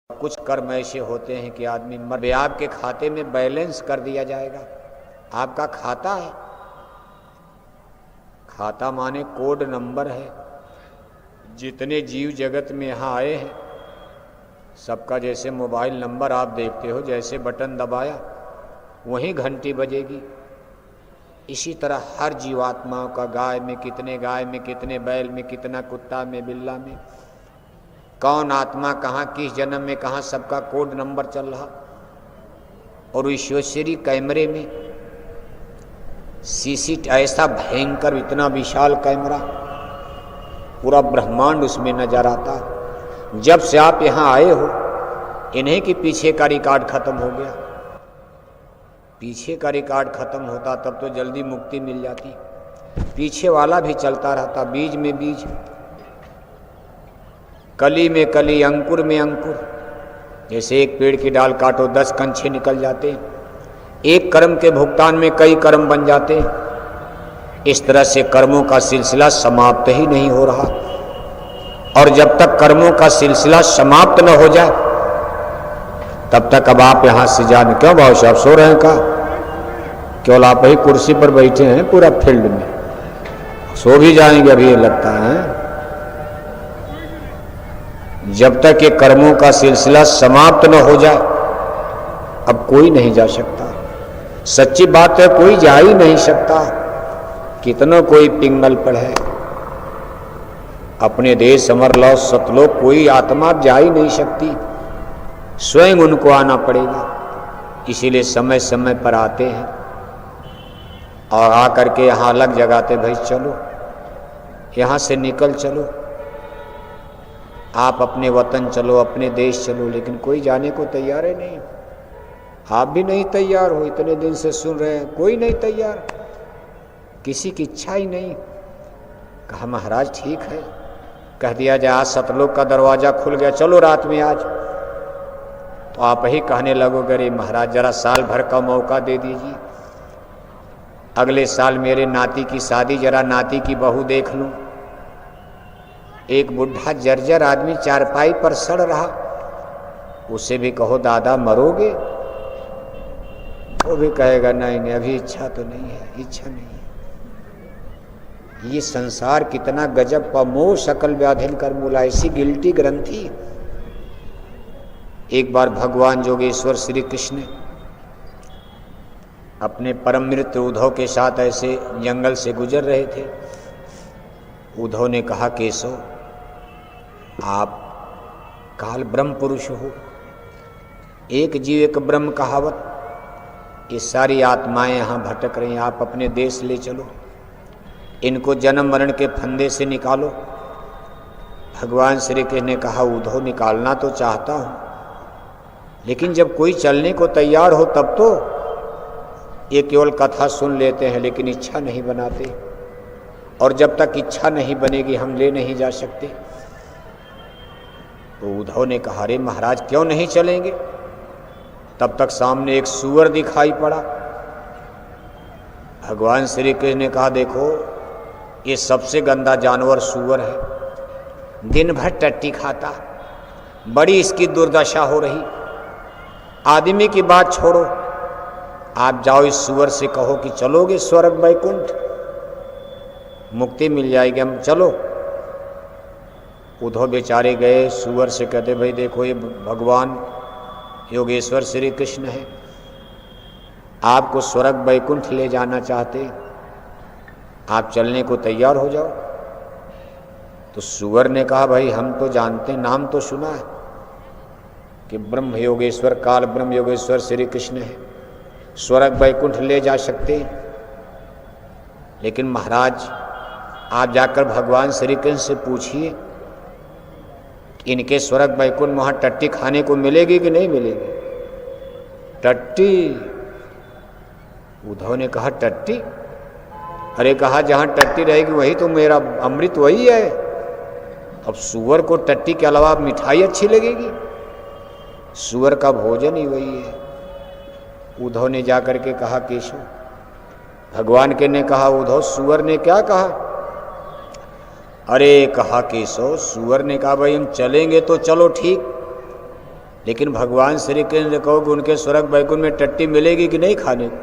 कुछ कर्म ऐसे होते हैं कि आदमी मर आपके खाते में बैलेंस कर दिया जाएगा। आपका खाता है, खाता माने कोड नंबर है। जितने जीव जगत में यहाँ आए हैं सबका जैसे मोबाइल नंबर आप देखते हो, जैसे बटन दबाया वहीं घंटी बजेगी, इसी तरह हर जीवात्माओं का गाय में कितने बैल में कितना, कुत्ता में बिल्ला में, कौन आत्मा कहाँ किस जन्म में कहाँ, सबका कोड नंबर चल रहा। और ईश्वरी कैमरे में ऐसा भयंकर इतना विशाल कैमरा, पूरा ब्रह्मांड उसमें नजर आता। जब से आप यहाँ आए हो इन्हीं के पीछे का रिकॉर्ड खत्म हो गया। पीछे का रिकॉर्ड खत्म होता तब तो जल्दी मुक्ति मिल जाती। पीछे वाला भी चलता रहता, बीज में बीज, कली में कली, अंकुर में अंकुर। जैसे एक पेड़ की डाल काटो 10 कंछे निकल जाते हैं, एक कर्म के भुगतान में कई कर्म बन जाते हैं। इस तरह से कर्मों का सिलसिला समाप्त ही नहीं हो रहा। और जब तक कर्मों का सिलसिला समाप्त न हो जाए तब तक अब आप यहां से जाने। क्यों भाव साहब सो रहे हैं? का केवल आप ही कुर्सी पर बैठे हैं, पूरा फील्ड में सो भी जाएंगे अभी, ये लगता है। जब तक ये कर्मों का सिलसिला समाप्त न हो जाए अब कोई नहीं जा सकता। सच्ची बात है, कोई जा ही नहीं सकता। कितना कोई पिंगल पड़े, अपने देश अमर लो सतलोक, कोई आत्मा जा ही नहीं सकती, स्वयं उनको आना पड़ेगा। इसीलिए समय समय पर आते हैं और आकर के यहाँ अलग जगाते, भाई चलो यहाँ से निकल चलो, आप अपने वतन चलो, अपने देश चलो। लेकिन कोई जाने को तैयार है नहीं। आप भी नहीं तैयार हो, इतने दिन से सुन रहे हैं, कोई नहीं तैयार, किसी की इच्छा ही नहीं। कहा महाराज ठीक है, कह दिया जाए आज सतलोक का दरवाजा खुल गया, चलो रात में आज। तो आप ही कहने लगोगे अरे महाराज जरा साल भर का मौका दे दीजिए, अगले साल मेरे नाती की शादी, जरा नाती की बहू देख लूं। एक बुढ़ा जर्जर आदमी चारपाई पर सड़ रहा, उसे भी कहो दादा मरोगे, वो भी कहेगा नहीं नहीं अभी इच्छा तो नहीं है, इच्छा नहीं है। ये संसार कितना गजब का मोह सकल व्याधिन कर मूला, ऐसी गिल्टी ग्रंथि। एक बार भगवान जोगेश्वर श्री कृष्ण अपने परम मित्र उद्धव के साथ ऐसे जंगल से गुजर रहे थे। उद्धव ने कहा केशव आप काल ब्रह्म पुरुष हो, एक जीव एक ब्रह्म कहावत, ये सारी आत्माएं यहाँ भटक रही हैं, आप अपने देश ले चलो, इनको जन्म मरण के फंदे से निकालो। भगवान श्री कृष्ण ने कहा उद्धव निकालना तो चाहता हूँ, लेकिन जब कोई चलने को तैयार हो तब तो। ये केवल कथा सुन लेते हैं लेकिन इच्छा नहीं बनाते, और जब तक इच्छा नहीं बनेगी हम ले नहीं जा सकते। तो उद्धव ने कहा अरे महाराज क्यों नहीं चलेंगे? तब तक सामने एक सूअर दिखाई पड़ा। भगवान श्री कृष्ण ने कहा देखो ये सबसे गंदा जानवर सूअर है, दिन भर टट्टी खाता, बड़ी इसकी दुर्दशा हो रही। आदमी की बात छोड़ो, आप जाओ इस सूअर से कहो कि चलोगे स्वर्ग वैकुंठ, मुक्ति मिल जाएगी, हम चलो। उद्धव बेचारे गए, सूअर से कहते भाई देखो ये भगवान योगेश्वर श्री कृष्ण है, आपको स्वर्ग वैकुंठ ले जाना चाहते, आप चलने को तैयार हो जाओ। तो सूअर ने कहा भाई हम तो जानते, नाम तो सुना है कि ब्रह्म योगेश्वर, काल ब्रह्म योगेश्वर श्री कृष्ण है, स्वर्ग वैकुंठ ले जा सकते, लेकिन महाराज आप जाकर भगवान श्री कृष्ण से पूछिए इनके स्वर्ग वैकुंठ वहाँ टट्टी खाने को मिलेगी कि नहीं मिलेगी? टट्टी? उद्धव ने कहा टट्टी? अरे कहा जहाँ टट्टी रहेगी वही तो मेरा अमृत वही है। अब सूअर को टट्टी के अलावा मिठाई अच्छी लगेगी? सूअर का भोजन ही वही है। उद्धव ने जाकर के कहा केशव, भगवान के ने कहा उद्धव सूअर ने क्या कहा? अरे कहा केशव, सूअर ने कहा भाई हम चलेंगे तो चलो ठीक, लेकिन भगवान श्री कृष्ण ने कहो कि उनके स्वर्ग वैकुंठ में टट्टी मिलेगी कि नहीं खाने को,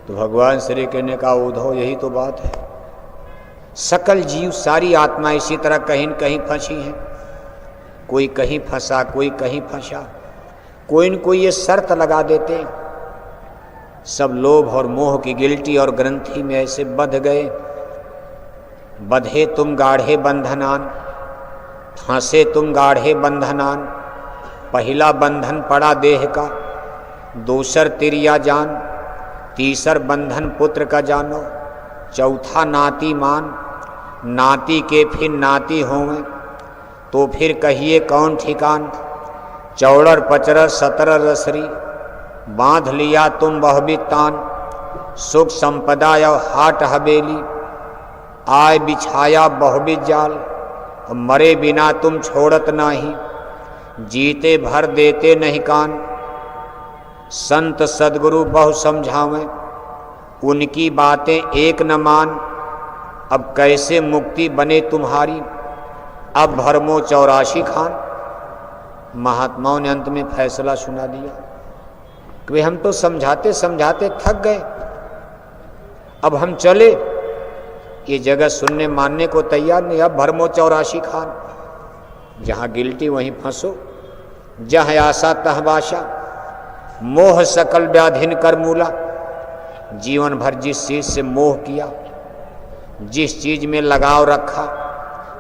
तो भगवान श्री कृष्ण ने कहा उद्धव यही तो बात है। सकल जीव सारी आत्मा इसी तरह कहीं न कहीं फंसी हैं, कोई कहीं फंसा कोई कहीं फंसा, कोई न कोई ये शर्त लगा देते, सब लोभ और मोह की गिल्टी और ग्रंथि में ऐसे बंध गए। बंधे तुम गाढ़े बंधनान, फांसे तुम गाढ़े बंधनान, पहला बंधन पड़ा देह का, दूसर तिरिया जान, तीसर बंधन पुत्र का जानो, चौथा नाती मान, नाती के फिर नाती होंगे, तो फिर कहिए कौन ठिकान, चौड़र पचरर सतरर रसरी, बांध लिया तुम बहुबित तान, सुख संपदा और हाट हवेली, आय बिछाया बहुबित जाल, मरे बिना तुम छोड़त नाही, जीते भर देते नहीं कान, संत सदगुरु बहु समझावें, उनकी बातें एक न मान, अब कैसे मुक्ति बने तुम्हारी, अब भरमो 84 खान। महात्माओं ने अंत में फैसला सुना दिया कि हम तो समझाते समझाते थक गए, अब हम चले, ये जगह सुनने मानने को तैयार नहीं, अब भरमो 84 खान। जहाँ गिल्टी वहीं फंसो, जहाँ आशा तह बाशा, मोह सकल व्याधिन कर मूला। जीवन भर जिस चीज से मोह किया, जिस चीज में लगाव रखा,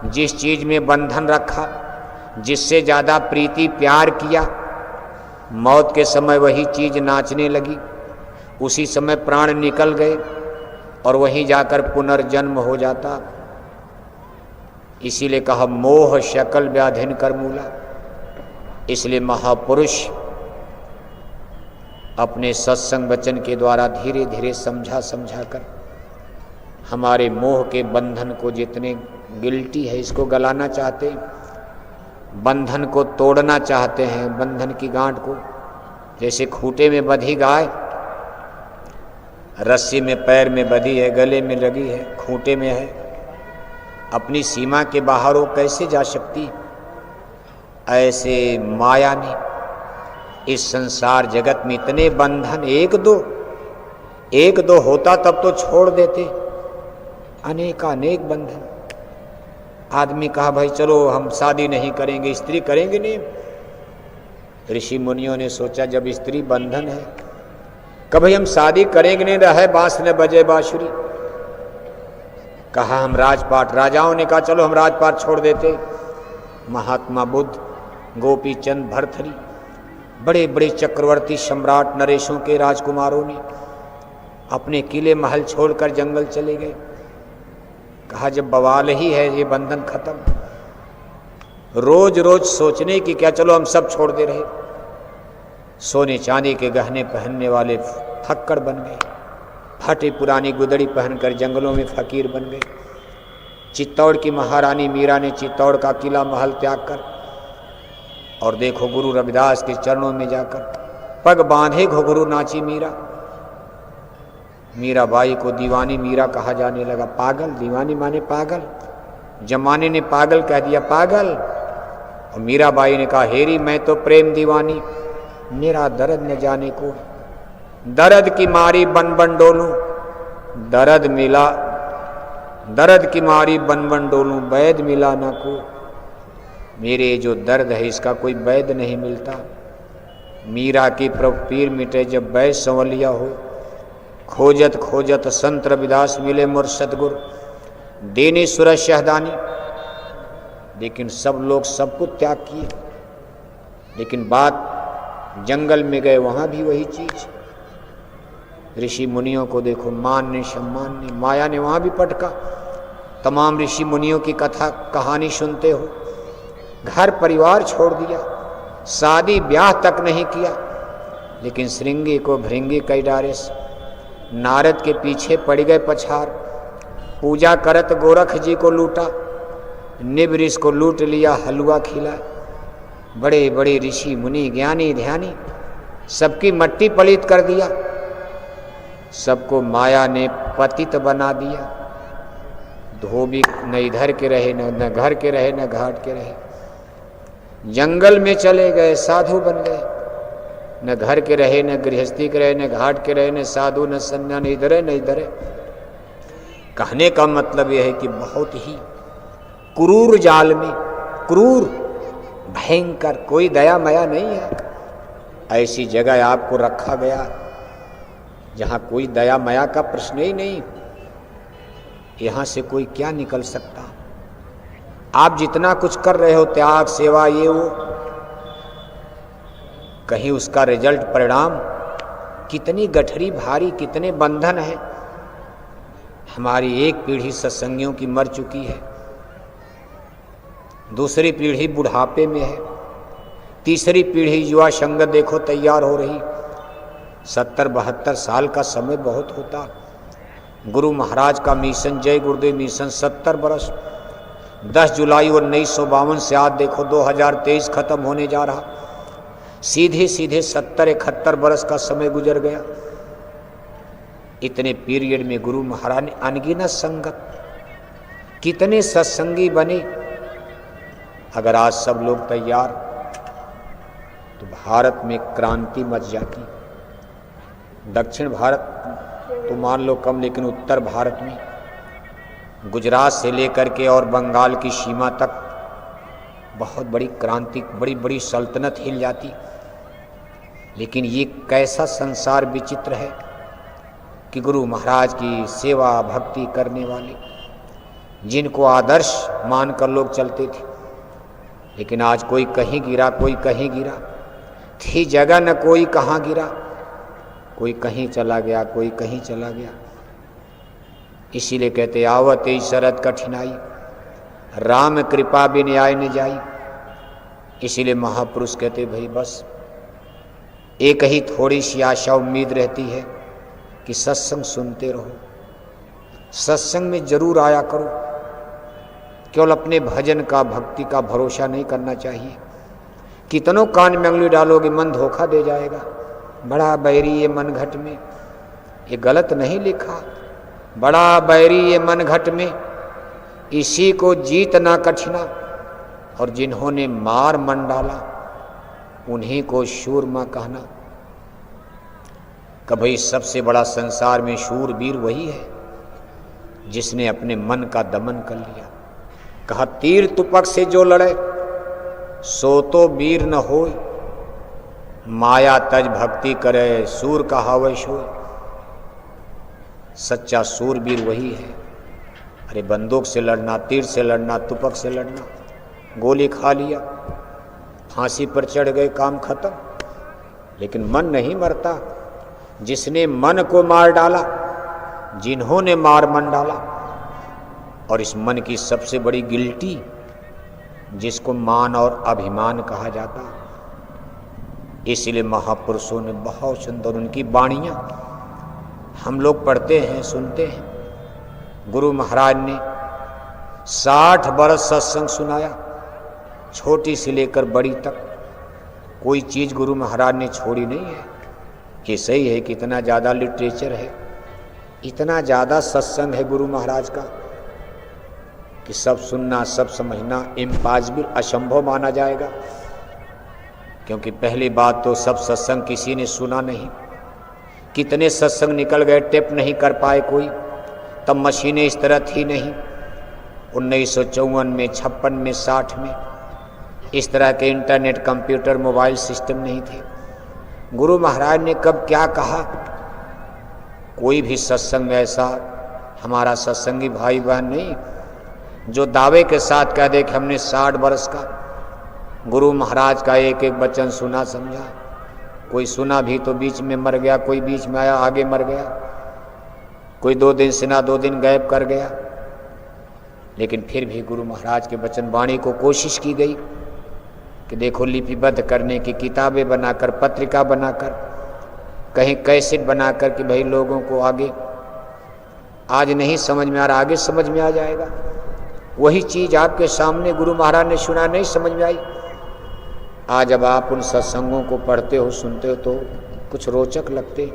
जिस चीज में बंधन रखा, जिससे ज़्यादा प्रीति प्यार किया, मौत के समय वही चीज नाचने लगी, उसी समय प्राण निकल गए और वहीं जाकर पुनर्जन्म हो जाता। इसीलिए कहा मोह शकल व्याधिन कर मूला। इसलिए महापुरुष अपने सत्संग वचन के द्वारा धीरे धीरे समझा समझा कर हमारे मोह के बंधन को, जितने गिल्टी है इसको गलाना चाहते हैं, बंधन को तोड़ना चाहते हैं, बंधन की गांठ को। जैसे खूंटे में बंधी गाय, रस्सी में पैर में बंधी है, गले में लगी है, खूंटे में है, अपनी सीमा के बाहर वो कैसे जा सकती। ऐसे माया ने इस संसार जगत में इतने बंधन, एक दो होता तब तो छोड़ देते, अनेक बंधन। आदमी कहा भाई चलो हम शादी नहीं करेंगे, स्त्री करेंगे नहीं। ऋषि मुनियों ने सोचा जब स्त्री बंधन है, कभी हम शादी करेंगे नहीं, रहे बांस न बजे बांसुरी। कहा हम राजपाट, राजाओं ने कहा चलो हम राजपाट छोड़ देते। महात्मा बुद्ध, गोपी चंद, भर्तृहरि, बड़े बड़े चक्रवर्ती सम्राट नरेशों के राजकुमारों ने अपने किले महल छोड़कर जंगल चले गए। कहा जब बवाल ही है, ये बंधन खत्म। रोज रोज सोचने की क्या, चलो हम सब छोड़ दे रहे। सोने चांदी के गहने पहनने वाले फक्कड़ बन गए, फटी पुरानी गुदड़ी पहनकर जंगलों में फकीर बन गए। चित्तौड़ की महारानी मीरा ने चित्तौड़ का किला महल त्याग कर और देखो गुरु रविदास के चरणों में जाकर पग बांधे घुघरू नाची मीरा। मीराबाई को दीवानी मीरा कहा जाने लगा। पागल, दीवानी माने पागल, जमाने ने पागल कह दिया, पागल। और मीराबाई ने कहा हेरी मैं तो प्रेम दीवानी, मेरा दर्द न जाने को, दर्द की मारी बन बन डोलूं, दर्द मिला, दर्द की मारी बन बन डोलूं, वैद मिला ना को। मेरे जो दर्द है इसका कोई वैद नहीं मिलता। मीरा की प्रभु पीर मिटे जब वैद संवलिया हो, खोजत खोजत संत रविदास मिले मोर सतगुर, देने सूरज शहदानी। लेकिन सब लोग सब कुछ त्याग किए, लेकिन बात जंगल में गए वहां भी वही चीज। ऋषि मुनियों को देखो, मान ने सम्मान ने, माया ने वहां भी पटका। तमाम ऋषि मुनियों की कथा कहानी सुनते हो, घर परिवार छोड़ दिया, शादी ब्याह तक नहीं किया, लेकिन श्रृंगी को भृंगी कई डारेस। नारद के पीछे पड़ गए पछार, पूजा करत गोरख जी को लूटा, निबरिस को लूट लिया, हलवा खिला। बड़े बड़े ऋषि मुनि ज्ञानी ध्यानी सबकी मट्टी पलीत कर दिया, सबको माया ने पतित बना दिया। धोबी न इधर के रहे, न घर के रहे, न घाट के रहे। जंगल में चले गए, साधु बन गए। न घर के रहे, न गृहस्थी के रहे, न घाट के रहे, न साधु, न संन्यास, न इधर है न इधर है। कहने का मतलब यह है कि बहुत ही क्रूर जाल में, क्रूर भयंकर, कोई दया माया नहीं है। ऐसी जगह आपको रखा गया जहां कोई दया माया का प्रश्न ही नहीं। यहां से कोई क्या निकल सकता? आप जितना कुछ कर रहे हो, त्याग, सेवा, ये वो, कहीं उसका रिजल्ट, परिणाम, कितनी गठरी भारी, कितने बंधन हैं। हमारी एक पीढ़ी सत्संगियों की मर चुकी है, दूसरी पीढ़ी बुढ़ापे में है, तीसरी पीढ़ी युवा संगत देखो तैयार हो रही। 70-72 साल का समय बहुत होता। गुरु महाराज का मिशन, जय गुरुदेव मिशन 70 बरस। 10 जुलाई 1952 से आज देखो 2023 खत्म होने जा रहा। सीधे सीधे 70-71 बरस का समय गुजर गया। इतने पीरियड में गुरु महाराज ने अनगिनत संगत, कितने सत्संगी बने। अगर आज सब लोग तैयार तो भारत में क्रांति मच जाती। दक्षिण भारत तो मान लो कम, लेकिन उत्तर भारत में गुजरात से लेकर के और बंगाल की सीमा तक बहुत बड़ी क्रांति, बड़ी बड़ी सल्तनत हिल जाती। लेकिन ये कैसा संसार विचित्र है कि गुरु महाराज की सेवा भक्ति करने वाले, जिनको आदर्श मानकर लोग चलते थे, लेकिन आज कोई कहीं गिरा, कोई कहीं गिरा। थी जगह न कोई कहाँ गिरा, कोई कहीं चला गया, कोई कहीं चला गया। इसीलिए कहते आवत ही शरद कठिनाई, राम कृपा बिन आए न जाई। इसीलिए महापुरुष कहते भाई बस एक ही थोड़ी सी आशा उम्मीद रहती है कि सत्संग सुनते रहो, सत्संग में जरूर आया करो। केवल अपने भजन का, भक्ति का भरोसा नहीं करना चाहिए। कितनों कान में उंगली डालोगे, मन धोखा दे जाएगा। बड़ा बैरी ये मन घट में, ये गलत नहीं लिखा। बड़ा बैरी ये मन घट में, इसी को जीत ना कठिना। और जिन्होंने मार मन डाला, उन्हीं को शूरमा कहना। कभी सबसे बड़ा संसार में शूरवीर वही है जिसने अपने मन का दमन कर लिया। कहा तीर तुपक से जो लड़े, सो तो वीर न होय। माया तज भक्ति करे, सूर कहावै सोय। सच्चा सूरवीर वही है। अरे बंदूक से लड़ना, तीर से लड़ना, तुपक से लड़ना, गोली खा लिया, फांसी पर चढ़ गए, काम खत्म। लेकिन मन नहीं मरता। जिसने मन को मार डाला, जिन्होंने मार मन डाला, और इस मन की सबसे बड़ी गिल्टी जिसको मान और अभिमान कहा जाता। इसलिए महापुरुषों ने बहुत सुंदर उनकी वाणियाँ हम लोग पढ़ते हैं, सुनते हैं। गुरु महाराज ने 60 बरस सत्संग सुनाया, छोटी से लेकर बड़ी तक। कोई चीज़ गुरु महाराज ने छोड़ी नहीं है। ये सही है कि इतना ज़्यादा लिटरेचर है, इतना ज़्यादा सत्संग है गुरु महाराज का कि सब सुनना, सब समझना इम्पॉसिबल, असंभव माना जाएगा। क्योंकि पहली बात तो सब सत्संग किसी ने सुना नहीं। कितने सत्संग निकल गए, टेप नहीं कर पाए कोई। तब मशीनें इस तरह थी नहीं। 1954 में, 56 में, 60 में इस तरह के इंटरनेट, कंप्यूटर, मोबाइल सिस्टम नहीं थे। गुरु महाराज ने कब क्या कहा, कोई भी सत्संग में ऐसा हमारा सत्संगी भाई बहन नहीं जो दावे के साथ कह दे कि हमने 60 बरस का गुरु महाराज का एक एक वचन सुना, समझा। कोई सुना भी तो बीच में मर गया, कोई बीच में आया आगे मर गया, कोई 2 दिन सुना 2 दिन गायब कर गया। लेकिन फिर भी गुरु महाराज के वचन वाणी को कोशिश की गई कि देखो लिपिबद्ध करने की, किताबें बनाकर, पत्रिका बनाकर, कहीं कैसेट बनाकर कि भाई लोगों को आगे, आज नहीं समझ में आ रहा आगे समझ में आ जाएगा। वही चीज़ आपके सामने गुरु महाराज ने सुना, नहीं समझ में आई। आज जब आप उन सत्संगों को पढ़ते हो, सुनते हो तो कुछ रोचक लगते,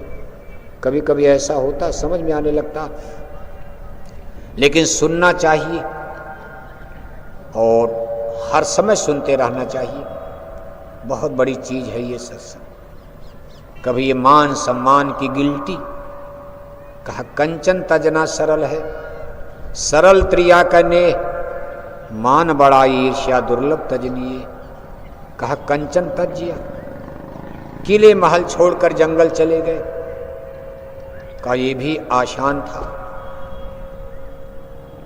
कभी कभी ऐसा होता समझ में आने लगता। लेकिन सुनना चाहिए और हर समय सुनते रहना चाहिए। बहुत बड़ी चीज है ये सत्संग। कभी ये मान सम्मान की गिल्टी, कहा कंचन तजना सरल है, सरल त्रिया कने, मान बड़ा ईर्ष्या दुर्लभ तजनिए। कहा कंचन तजिया, किले महल छोड़कर जंगल चले गए। कहा ये भी आसान था।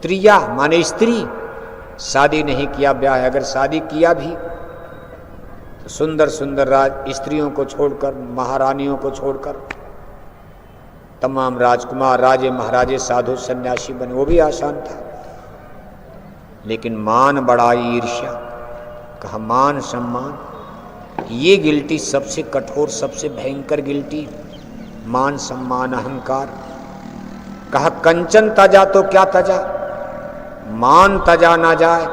त्रिया माने स्त्री, शादी नहीं किया, ब्याह अगर शादी किया भी तो सुंदर सुंदर राज स्त्रियों को छोड़कर, महारानियों को छोड़कर तमाम राजकुमार, राजे महाराजे, साधु सन्यासी बने, वो भी आसान था। लेकिन मान बड़ा ईर्ष्या, कहा मान सम्मान, ये गिल्टी सबसे कठोर, सबसे भयंकर गिल्टी, मान सम्मान अहंकार। कहा कंचन तजा तो क्या तजा, मान तजा ना जाए,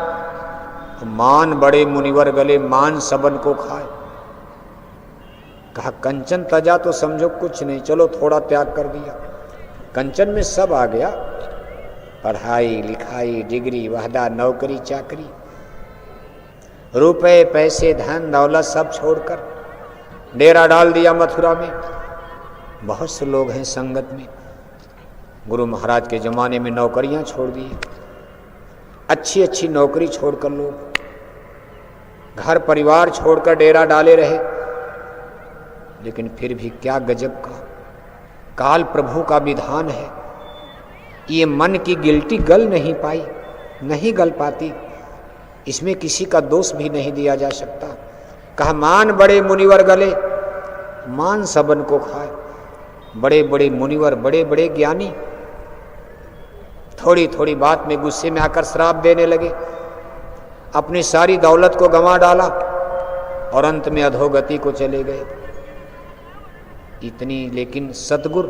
मान बड़े मुनिवर गले, मान सबन को खाए। कहा कंचन तजा तो समझो कुछ नहीं, चलो थोड़ा त्याग कर दिया। कंचन में सब आ गया, पढ़ाई लिखाई, डिग्री, वहदा, नौकरी चाकरी, रुपए पैसे धन दौलत सब छोड़कर डेरा डाल दिया मथुरा में। बहुत से लोग हैं संगत में, गुरु महाराज के जमाने में नौकरियां छोड़ दी, अच्छी अच्छी नौकरी छोड़कर लोग घर परिवार छोड़कर डेरा डाले रहे। लेकिन फिर भी क्या गजब का काल प्रभु का विधान है, ये मन की गिल्टी गल नहीं पाई, नहीं गल पाती, इसमें किसी का दोष भी नहीं दिया जा सकता। कहा मान बड़े मुनिवर गले, मान सबन को खाए। बड़े बड़े मुनिवर, बड़े बड़े ज्ञानी थोड़ी थोड़ी बात में गुस्से में आकर श्राप देने लगे, अपनी सारी दौलत को गंवा डाला और अंत में अधोगति को चले गए। इतनी, लेकिन सतगुरु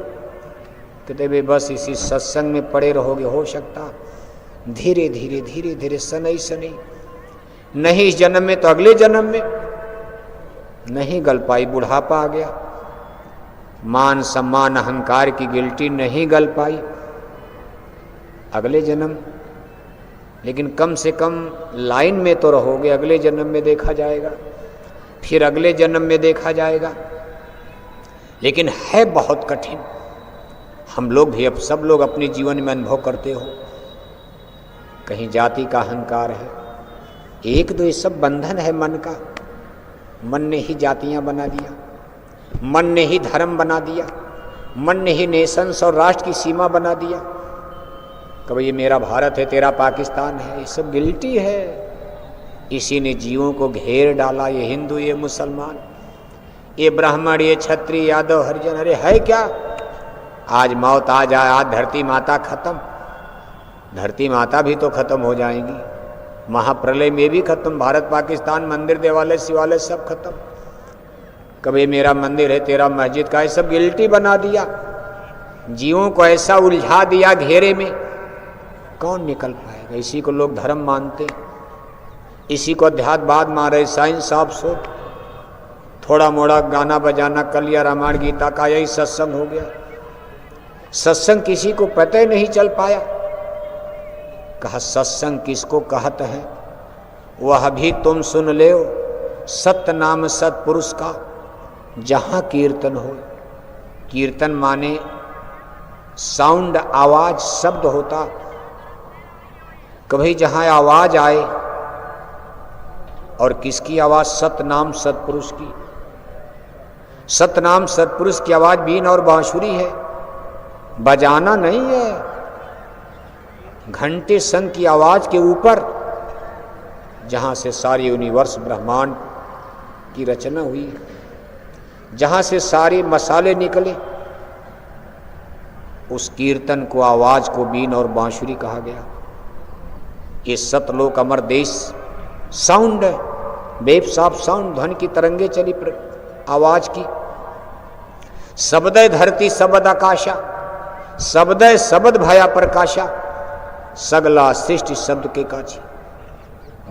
कहते वे बस इसी सत्संग में पड़े रहोगे, हो सकता धीरे धीरे धीरे धीरे सनई सनई, नहीं इस जन्म में तो अगले जन्म में, नहीं गल पाई, बुढ़ापा आ गया, मान सम्मान अहंकार की गिल्टी नहीं गल पाई, अगले जन्म। लेकिन कम से कम लाइन में तो रहोगे, अगले जन्म में देखा जाएगा, फिर अगले जन्म में देखा जाएगा। लेकिन है बहुत कठिन, हम लोग भी, अब सब लोग अपने जीवन में अनुभव करते हो। कहीं जाति का अहंकार है, एक तो ये सब बंधन है मन का, मन ने ही जातियां बना दिया, मन ने ही धर्म बना दिया, मन ने ही नेशंस और राष्ट्र की सीमा बना दिया। कभी ये मेरा भारत है, तेरा पाकिस्तान है, ये सब गिल्टी है। इसी ने जीवों को घेर डाला, ये हिंदू, ये मुसलमान, ये ब्राह्मण, ये क्षत्रिय, यादव, हरिजन। अरे है क्या, आज मौत आ जाए, आज धरती माता खत्म, धरती माता भी तो खत्म हो जाएंगी, महाप्रलय में भी खत्म, भारत पाकिस्तान, मंदिर देवालय शिवालय सब खत्म। कभी मेरा मंदिर है, तेरा मस्जिद का, ये सब गिल्टी बना दिया, जीवों को ऐसा उलझा दिया घेरे में, कौन निकल पाएगा। इसी को लोग धर्म मानते, इसी को अध्यात्मवाद मान रहे, साइंस ऑफ सोच, थोड़ा मोड़ा गाना बजाना कर लिया, रामायण गीता का, यही सत्संग हो गया। सत्संग किसी को पता ही नहीं चल पाया। कहा सत्संग किसको कहते हैं, वह भी तुम सुन ले, सत्य नाम सत्पुरुष का जहां कीर्तन हो। कीर्तन माने साउंड, आवाज, शब्द होता। कभी जहां आवाज आए, और किसकी आवाज, सतनाम सत्पुरुष की। सतनाम सत्पुरुष की आवाज बीन और बांसुरी है, बजाना नहीं है। घंटे संग की आवाज के ऊपर जहां से सारी यूनिवर्स ब्रह्मांड की रचना हुई, जहां से सारे मसाले निकले, उस कीर्तन को, आवाज को बीन और बांसुरी कहा गया। ये सतलोक अमर देश साउंड है, वेव्स ऑफ साउंड, ध्वनि की तरंगे चली आवाज की। शब्दय धरती शब्द आकाशा, शब्दय शब्द भया प्रकाशा, सगला सृष्टि शब्द के काछी,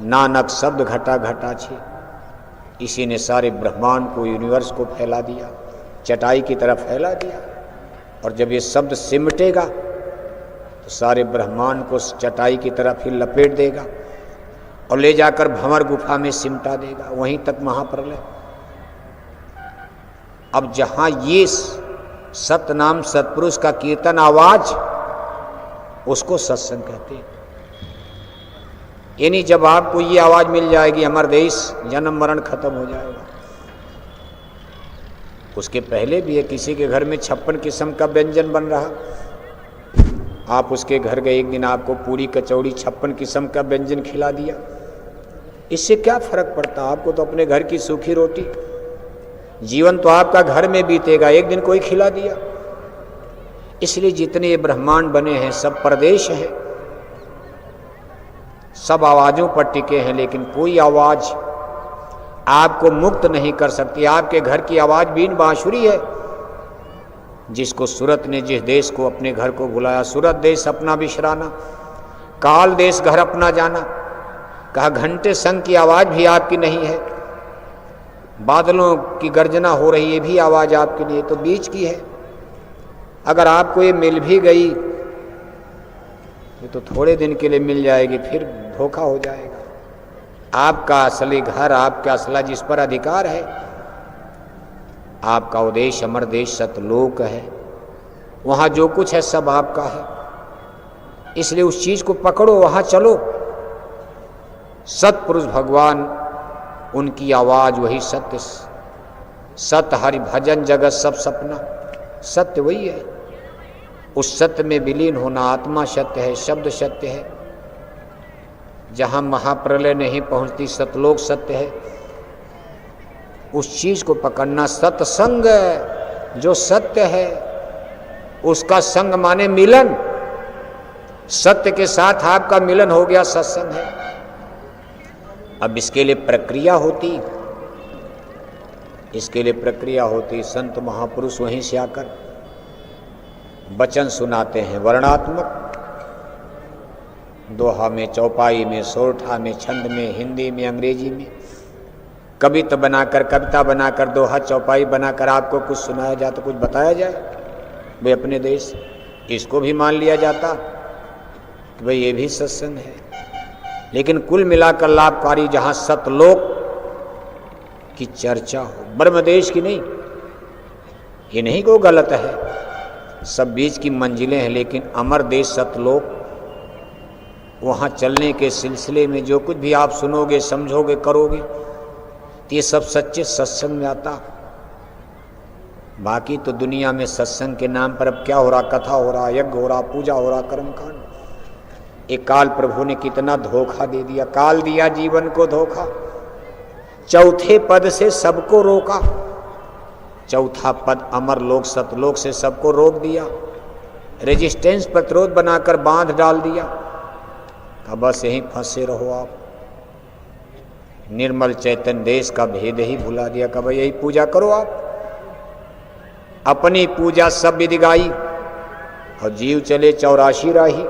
नानक शब्द घटा घटा छे। इसी ने सारे ब्रह्मांड को, यूनिवर्स को फैला दिया, चटाई की तरफ फैला दिया। और जब ये शब्द सिमटेगा तो सारे ब्रह्मांड को चटाई की तरफ ही लपेट देगा। और ले जाकर भंवर गुफा में सिमटा देगा, वहीं तक महाप्रलय। अब जहां ये सतनाम सतपुरुष का कीर्तन आवाज, उसको सत्संग कहते हैं। यानी जब आपको ये आवाज मिल जाएगी, हमारा देश जन्म मरण खत्म हो जाएगा। उसके पहले भी है, किसी के घर में 56 किस्म का व्यंजन बन रहा, आप उसके घर गए, एक दिन आपको पूरी कचौड़ी 56 किस्म का व्यंजन खिला दिया, इससे क्या फर्क पड़ता? आपको तो अपने घर की सूखी रोटी, जीवन तो आपका घर में बीतेगा, एक दिन कोई खिला दिया। इसलिए जितने ये ब्रह्मांड बने हैं सब प्रदेश हैं, सब आवाजों पर टिके हैं, लेकिन कोई आवाज आपको मुक्त नहीं कर सकती। आपके घर की आवाज बीन बांसुरी है। जिसको सूरत ने, जिस देश को अपने घर को बुलाया, सूरत देश अपना बिशराना, काल देश घर अपना जाना, कहा घंटे संग की आवाज भी आपकी नहीं है, बादलों की गर्जना हो रही है, भी आवाज आपकी नहीं है, तो बीच की है। अगर आपको ये मिल भी गई, ये तो थोड़े दिन के लिए मिल जाएगी, फिर धोखा हो जाएगा। आपका असली घर, आपका असला जिस पर अधिकार है, आपका उदेश अमर देश सतलोक है, वहाँ जो कुछ है सब आपका है। इसलिए उस चीज को पकड़ो, वहाँ चलो। सतपुरुष भगवान, उनकी आवाज वही सत्य, सत हरि भजन जगत सब सपना, सत्य वही है। उस सत्य में विलीन होना, आत्मा सत्य है, शब्द सत्य है। जहाँ महाप्रलय नहीं पहुँचती, सतलोक सत्य है। उस चीज को पकड़ना, सत्संग जो सत्य है, उसका संग माने मिलन, सत्य के साथ आपका मिलन हो गया, सत्संग है। अब इसके लिए प्रक्रिया होती, इसके लिए प्रक्रिया होती। संत महापुरुष वहीं से आकर वचन सुनाते हैं, वर्णात्मक, दोहा में, चौपाई में, सोरठा में, छंद में, हिंदी में, अंग्रेजी में, कविता बनाकर, कविता बनाकर, दोहा चौपाई बनाकर आपको कुछ सुनाया जाए, तो कुछ बताया जाए भाई अपने देश, इसको भी मान लिया जाता कि भाई ये भी सत्संग है। लेकिन कुल मिलाकर लाभकारी, जहाँ सतलोक की चर्चा हो, ब्रह्मदेश की नहीं। ये नहीं को गलत है, सब बीच की मंजिलें हैं, लेकिन अमर देश सतलोक, वहाँ चलने के सिलसिले में जो कुछ भी आप सुनोगे, समझोगे, करोगे, तो ये सब सच्चे सत्संग में आता। बाकी तो दुनिया में सत्संग के नाम पर अब क्या हो रहा, कथा हो रहा, यज्ञ हो रहा, पूजा हो रहा, कर्मकांड। एक काल प्रभु ने कितना धोखा दे दिया, काल दिया जीवन को धोखा, चौथे पद से सबको रोका। चौथा पद अमर लोक सतलोक से सबको रोक दिया, रेजिस्टेंस प्रतिरोध बनाकर बांध डाल दिया। कहा बस यहीं फंसे रहो आप। निर्मल चैतन्य देश का भेद ही भुला दिया। कहा भाई यही पूजा करो आप, अपनी पूजा सब विधि गाई, और जीव चले 84 राही,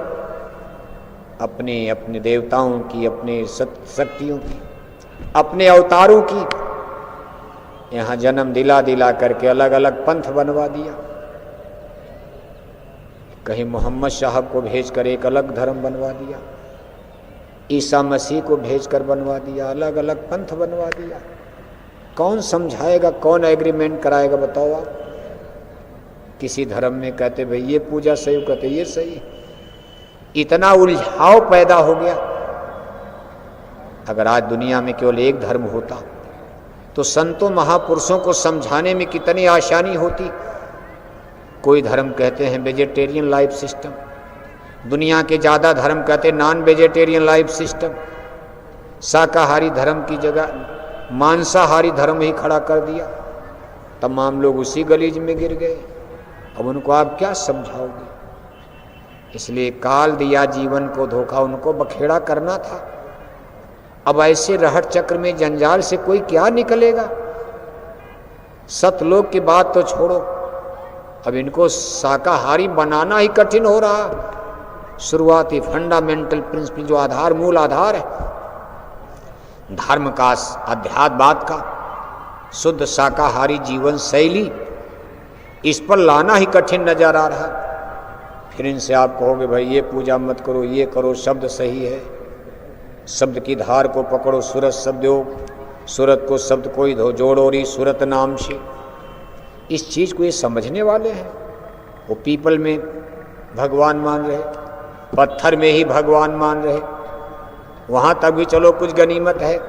अपने अपने देवताओं की, अपने शक्तियों की, अपने अवतारों की। यहाँ जन्म दिला दिला करके अलग अलग पंथ बनवा दिया। कहीं मोहम्मद साहब को भेजकर एक अलग धर्म बनवा दिया, ईसा मसीह को भेजकर बनवा दिया, अलग अलग पंथ बनवा दिया। कौन समझाएगा, कौन एग्रीमेंट कराएगा, बताओ आप। किसी धर्म में कहते भाई ये पूजा सही, कहते ये सही। इतना उलझाव पैदा हो गया। अगर आज दुनिया में केवल एक धर्म होता तो संतों महापुरुषों को समझाने में कितनी आसानी होती। कोई धर्म कहते हैं वेजिटेरियन लाइफ सिस्टम, दुनिया के ज़्यादा धर्म कहते हैं नॉन वेजिटेरियन लाइफ सिस्टम। शाकाहारी धर्म की जगह मांसाहारी धर्म ही खड़ा कर दिया, तमाम लोग उसी गलीज में गिर गए। अब उनको आप क्या समझाओगे। इसलिए काल दिया जीवन को धोखा, उनको बखेड़ा करना था। अब ऐसे रहट चक्र में जंजाल से कोई क्या निकलेगा। सतलोक की बात तो छोड़ो, अब इनको शाकाहारी बनाना ही कठिन हो रहा। शुरुआती फंडामेंटल प्रिंसिपल जो आधार, मूल आधार है धर्म का, अध्यात्मवाद का, शुद्ध शाकाहारी जीवन शैली, इस पर लाना ही कठिन नजर आ रहा। फिर इनसे आप कहोगे भाई ये पूजा मत करो, ये करो, शब्द सही है। शब्द की धार को पकड़ो सूरत शब्द योग, सूरत को शब्द कोई धो जोड़ो री सूरत नाम से। इस चीज़ को ये समझने वाले हैं। वो पीपल में भगवान मान रहे, पत्थर में ही भगवान मान रहे, वहाँ तक भी चलो कुछ गनीमत है,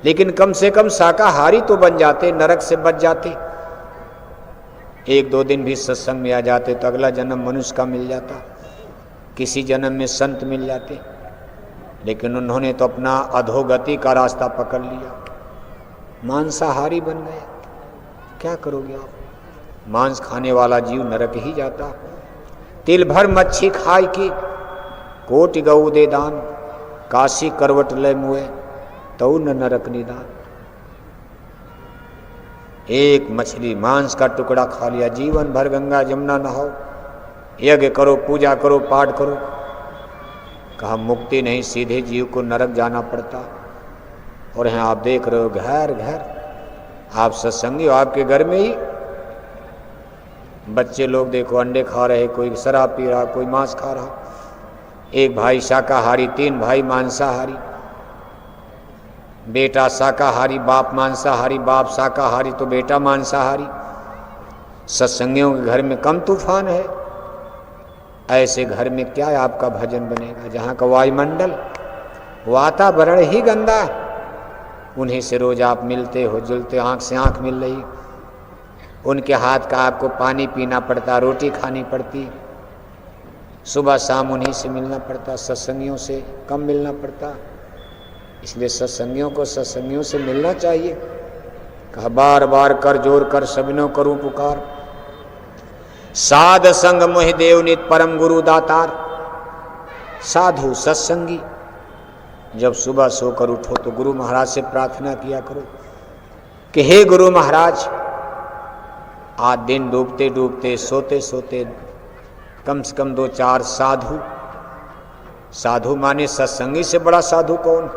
लेकिन कम से कम शाकाहारी तो बन जाते, नरक से बच जाते। एक दो दिन भी सत्संग में आ जाते तो अगला जन्म मनुष्य का मिल जाता, किसी जन्म में संत मिल जाते। लेकिन उन्होंने तो अपना अधोगति का रास्ता पकड़ लिया, मांसाहारी बन गए। क्या करोगे आप? मांस खाने वाला जीव नरक ही जाता। तिल भर मच्छी खाए की कोटि गऊ दे दान, काशी करवट ले मुए तो न नरक निदान। एक मछली मांस का टुकड़ा खा लिया, जीवन भर गंगा जमुना नहाओ, यज्ञ करो, पूजा करो, पाठ करो, कहा मुक्ति नहीं, सीधे जीव को नरक जाना पड़ता। और यहाँ आप देख रहे हो घर घर, आप सत्संगी हो, आपके घर में ही बच्चे लोग देखो अंडे खा रहे, कोई शराब पी रहा, कोई मांस खा रहा। एक भाई शाकाहारी, 3 भाई मांसाहारी, बेटा शाकाहारी, बाप मांसाहारी, बाप शाकाहारी तो बेटा मांसाहारी। सत्संगियों के घर में कम तूफान है। ऐसे घर में क्या आपका भजन बनेगा, जहाँ का वायुमंडल वातावरण ही गंदा है। उन्हीं से रोज आप मिलते हो, जुलते, आँख से आँख मिल रही, उनके हाथ का आपको पानी पीना पड़ता, रोटी खानी पड़ती, सुबह शाम उन्हीं से मिलना पड़ता, सत्संगियों से कम मिलना पड़ता। इसलिए सत्संगियों को सत्संगियों से मिलना चाहिए। कहा बार बार कर जोर कर सबिनो करूं पुकार, साध संग मोहि देव नित परम गुरु दातार। साधु सत्संगी जब सुबह सोकर उठो तो गुरु महाराज से प्रार्थना किया करो कि हे गुरु महाराज, आज दिन डूबते डूबते सोते सोते कम से कम 2-4 साधु, साधु माने सत्संगी से बड़ा साधु कौन?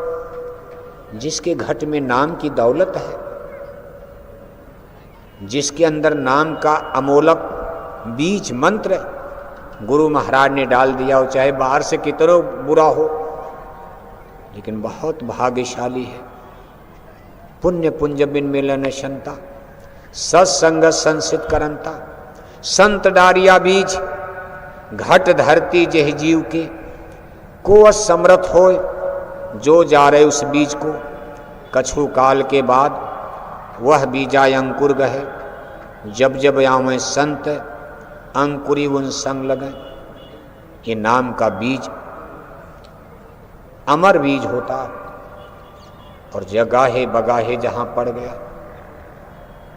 जिसके घट में नाम की दौलत है, जिसके अंदर नाम का अमोलक बीज मंत्र गुरु महाराज ने डाल दिया हो, चाहे बाहर से कितना बुरा हो, लेकिन बहुत भाग्यशाली है। पुण्य पुंज बिन मिलन शंता, सत्संग संसित करंता। संत डारिया बीज घट धरती जह जीव के, को समर्थ होय जो जा रहे उस बीज को। कछु काल के बाद वह बीजाय अंकुर गहे, जब जब आवें संत अंकुरी उन संग लगे। ये नाम का बीज अमर बीज होता, और जगाहे बगाहे जहाँ पड़ गया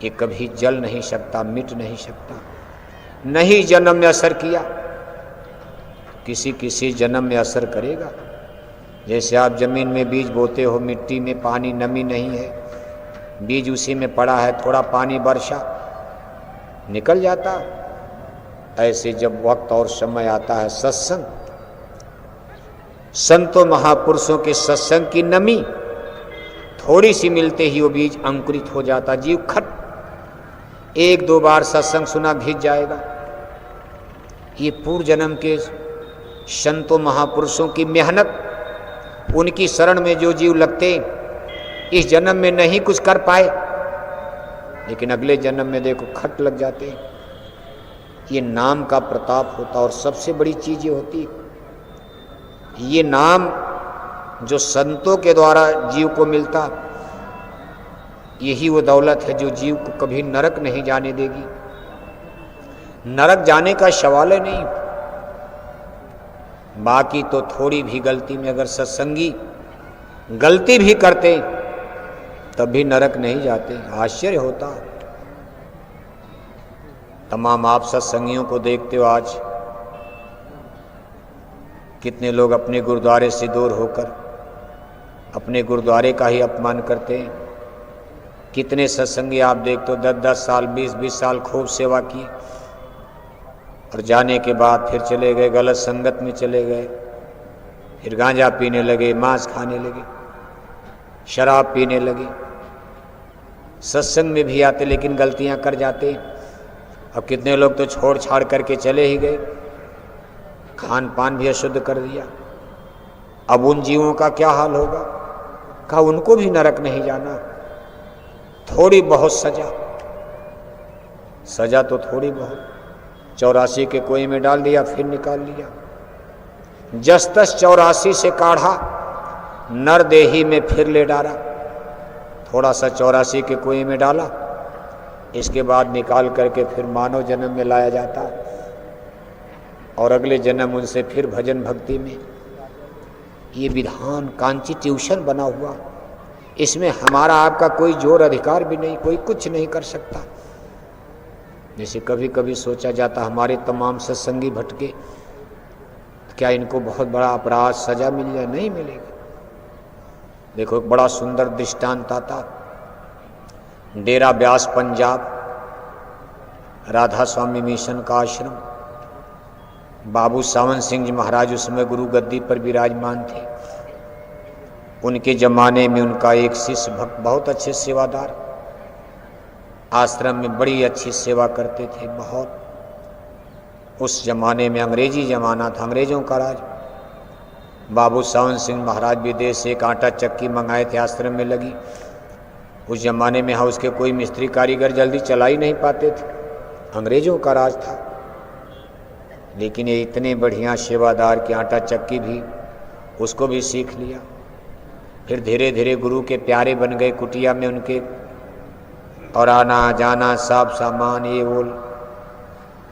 ये कभी जल नहीं सकता, मिट नहीं सकता। नहीं जन्म में असर किया, किसी किसी जन्म में असर करेगा। जैसे आप जमीन में बीज बोते हो, मिट्टी में पानी नमी नहीं है, बीज उसी में पड़ा है, थोड़ा पानी वर्षा निकल जाता। ऐसे जब वक्त और समय आता है सत्संग, संतों महापुरुषों के सत्संग की नमी थोड़ी सी मिलते ही वो बीज अंकुरित हो जाता। जीव खट 1-2 बार सत्संग सुना भीज जाएगा। ये पूर्व जन्म के संतों महापुरुषों की मेहनत, उनकी शरण में जो जीव लगते इस जन्म में नहीं कुछ कर पाए, लेकिन अगले जन्म में देखो खट लग जाते। ये नाम का प्रताप होता। और सबसे बड़ी चीज ये होती, ये नाम जो संतों के द्वारा जीव को मिलता, यही वो दौलत है जो जीव को कभी नरक नहीं जाने देगी। नरक जाने का सवाल ही नहीं। बाकी तो थोड़ी भी गलती में अगर सत्संगी गलती भी करते तब भी नरक नहीं जाते। आश्चर्य होता। तमाम आप सत्संगियों को देखते हो, आज कितने लोग अपने गुरुद्वारे से दूर होकर अपने गुरुद्वारे का ही अपमान करते हैं। कितने सत्संगी आप देखते हो 10-10 साल 20-20 साल खूब सेवा की, और जाने के बाद फिर चले गए, गलत संगत में चले गए, फिर गांजा पीने लगे, मांस खाने लगे, शराब पीने लगे। सत्संग में भी आते लेकिन गलतियां कर जाते। अब कितने लोग तो छोड़ छाड़ करके चले ही गए, खान पान भी अशुद्ध कर दिया। अब उन जीवों का क्या हाल होगा? कहा उनको भी नरक नहीं जाना, थोड़ी बहुत सजा, सजा तो थोड़ी बहुत, 84 के कुएं में डाल दिया, फिर निकाल लिया। जस तस 84 से काढ़ा, नर देही में फिर ले डाला। थोड़ा सा 84 के कुएं में डाला, इसके बाद निकाल करके फिर मानव जन्म में लाया जाता, और अगले जन्म उनसे फिर भजन भक्ति में। ये विधान कॉन्स्टिट्यूशन बना हुआ, इसमें हमारा आपका कोई जोर अधिकार भी नहीं, कोई कुछ नहीं कर सकता। जैसे कभी कभी सोचा जाता हमारे तमाम सत्संगी भटके, क्या इनको बहुत बड़ा अपराध सजा मिल जाए? नहीं मिलेगी। देखो एक बड़ा सुंदर दृष्टांत आता, डेरा ब्यास पंजाब, राधा स्वामी मिशन का आश्रम, बाबू सावन सिंह जी महाराज उस समय गुरु गद्दी पर विराजमान थे। उनके जमाने में उनका एक शिष्य भक्त, बहुत अच्छे सेवादार, आश्रम में बड़ी अच्छी सेवा करते थे बहुत। उस जमाने में अंग्रेजी जमाना था, अंग्रेजों का राज। बाबू सावन सिंह महाराज विदेश से एक आटा चक्की मंगाए थे, आश्रम में लगी। उस जमाने में हाउस के कोई मिस्त्री कारीगर जल्दी चला ही नहीं पाते थे, अंग्रेजों का राज था। लेकिन ये इतने बढ़िया सेवादार कि आटा चक्की भी उसको भी सीख लिया। फिर धीरे धीरे गुरु के प्यारे बन गए कुटिया में उनके, और आना जाना सब सामान ये वो,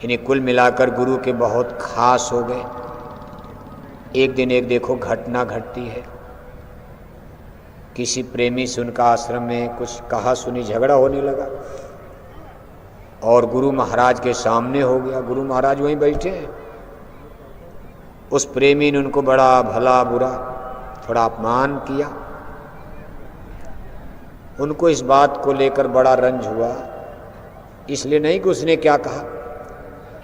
इन्हें कुल मिलाकर गुरु के बहुत खास हो गए। एक दिन एक देखो घटना घटती है, किसी प्रेमी से उनका आश्रम में कुछ कहा सुनी झगड़ा होने लगा, और गुरु महाराज के सामने हो गया। गुरु महाराज वहीं बैठे हैं। उस प्रेमी ने उनको बड़ा भला बुरा थोड़ा अपमान किया। उनको इस बात को लेकर बड़ा रंज हुआ, इसलिए नहीं कि उसने क्या कहा,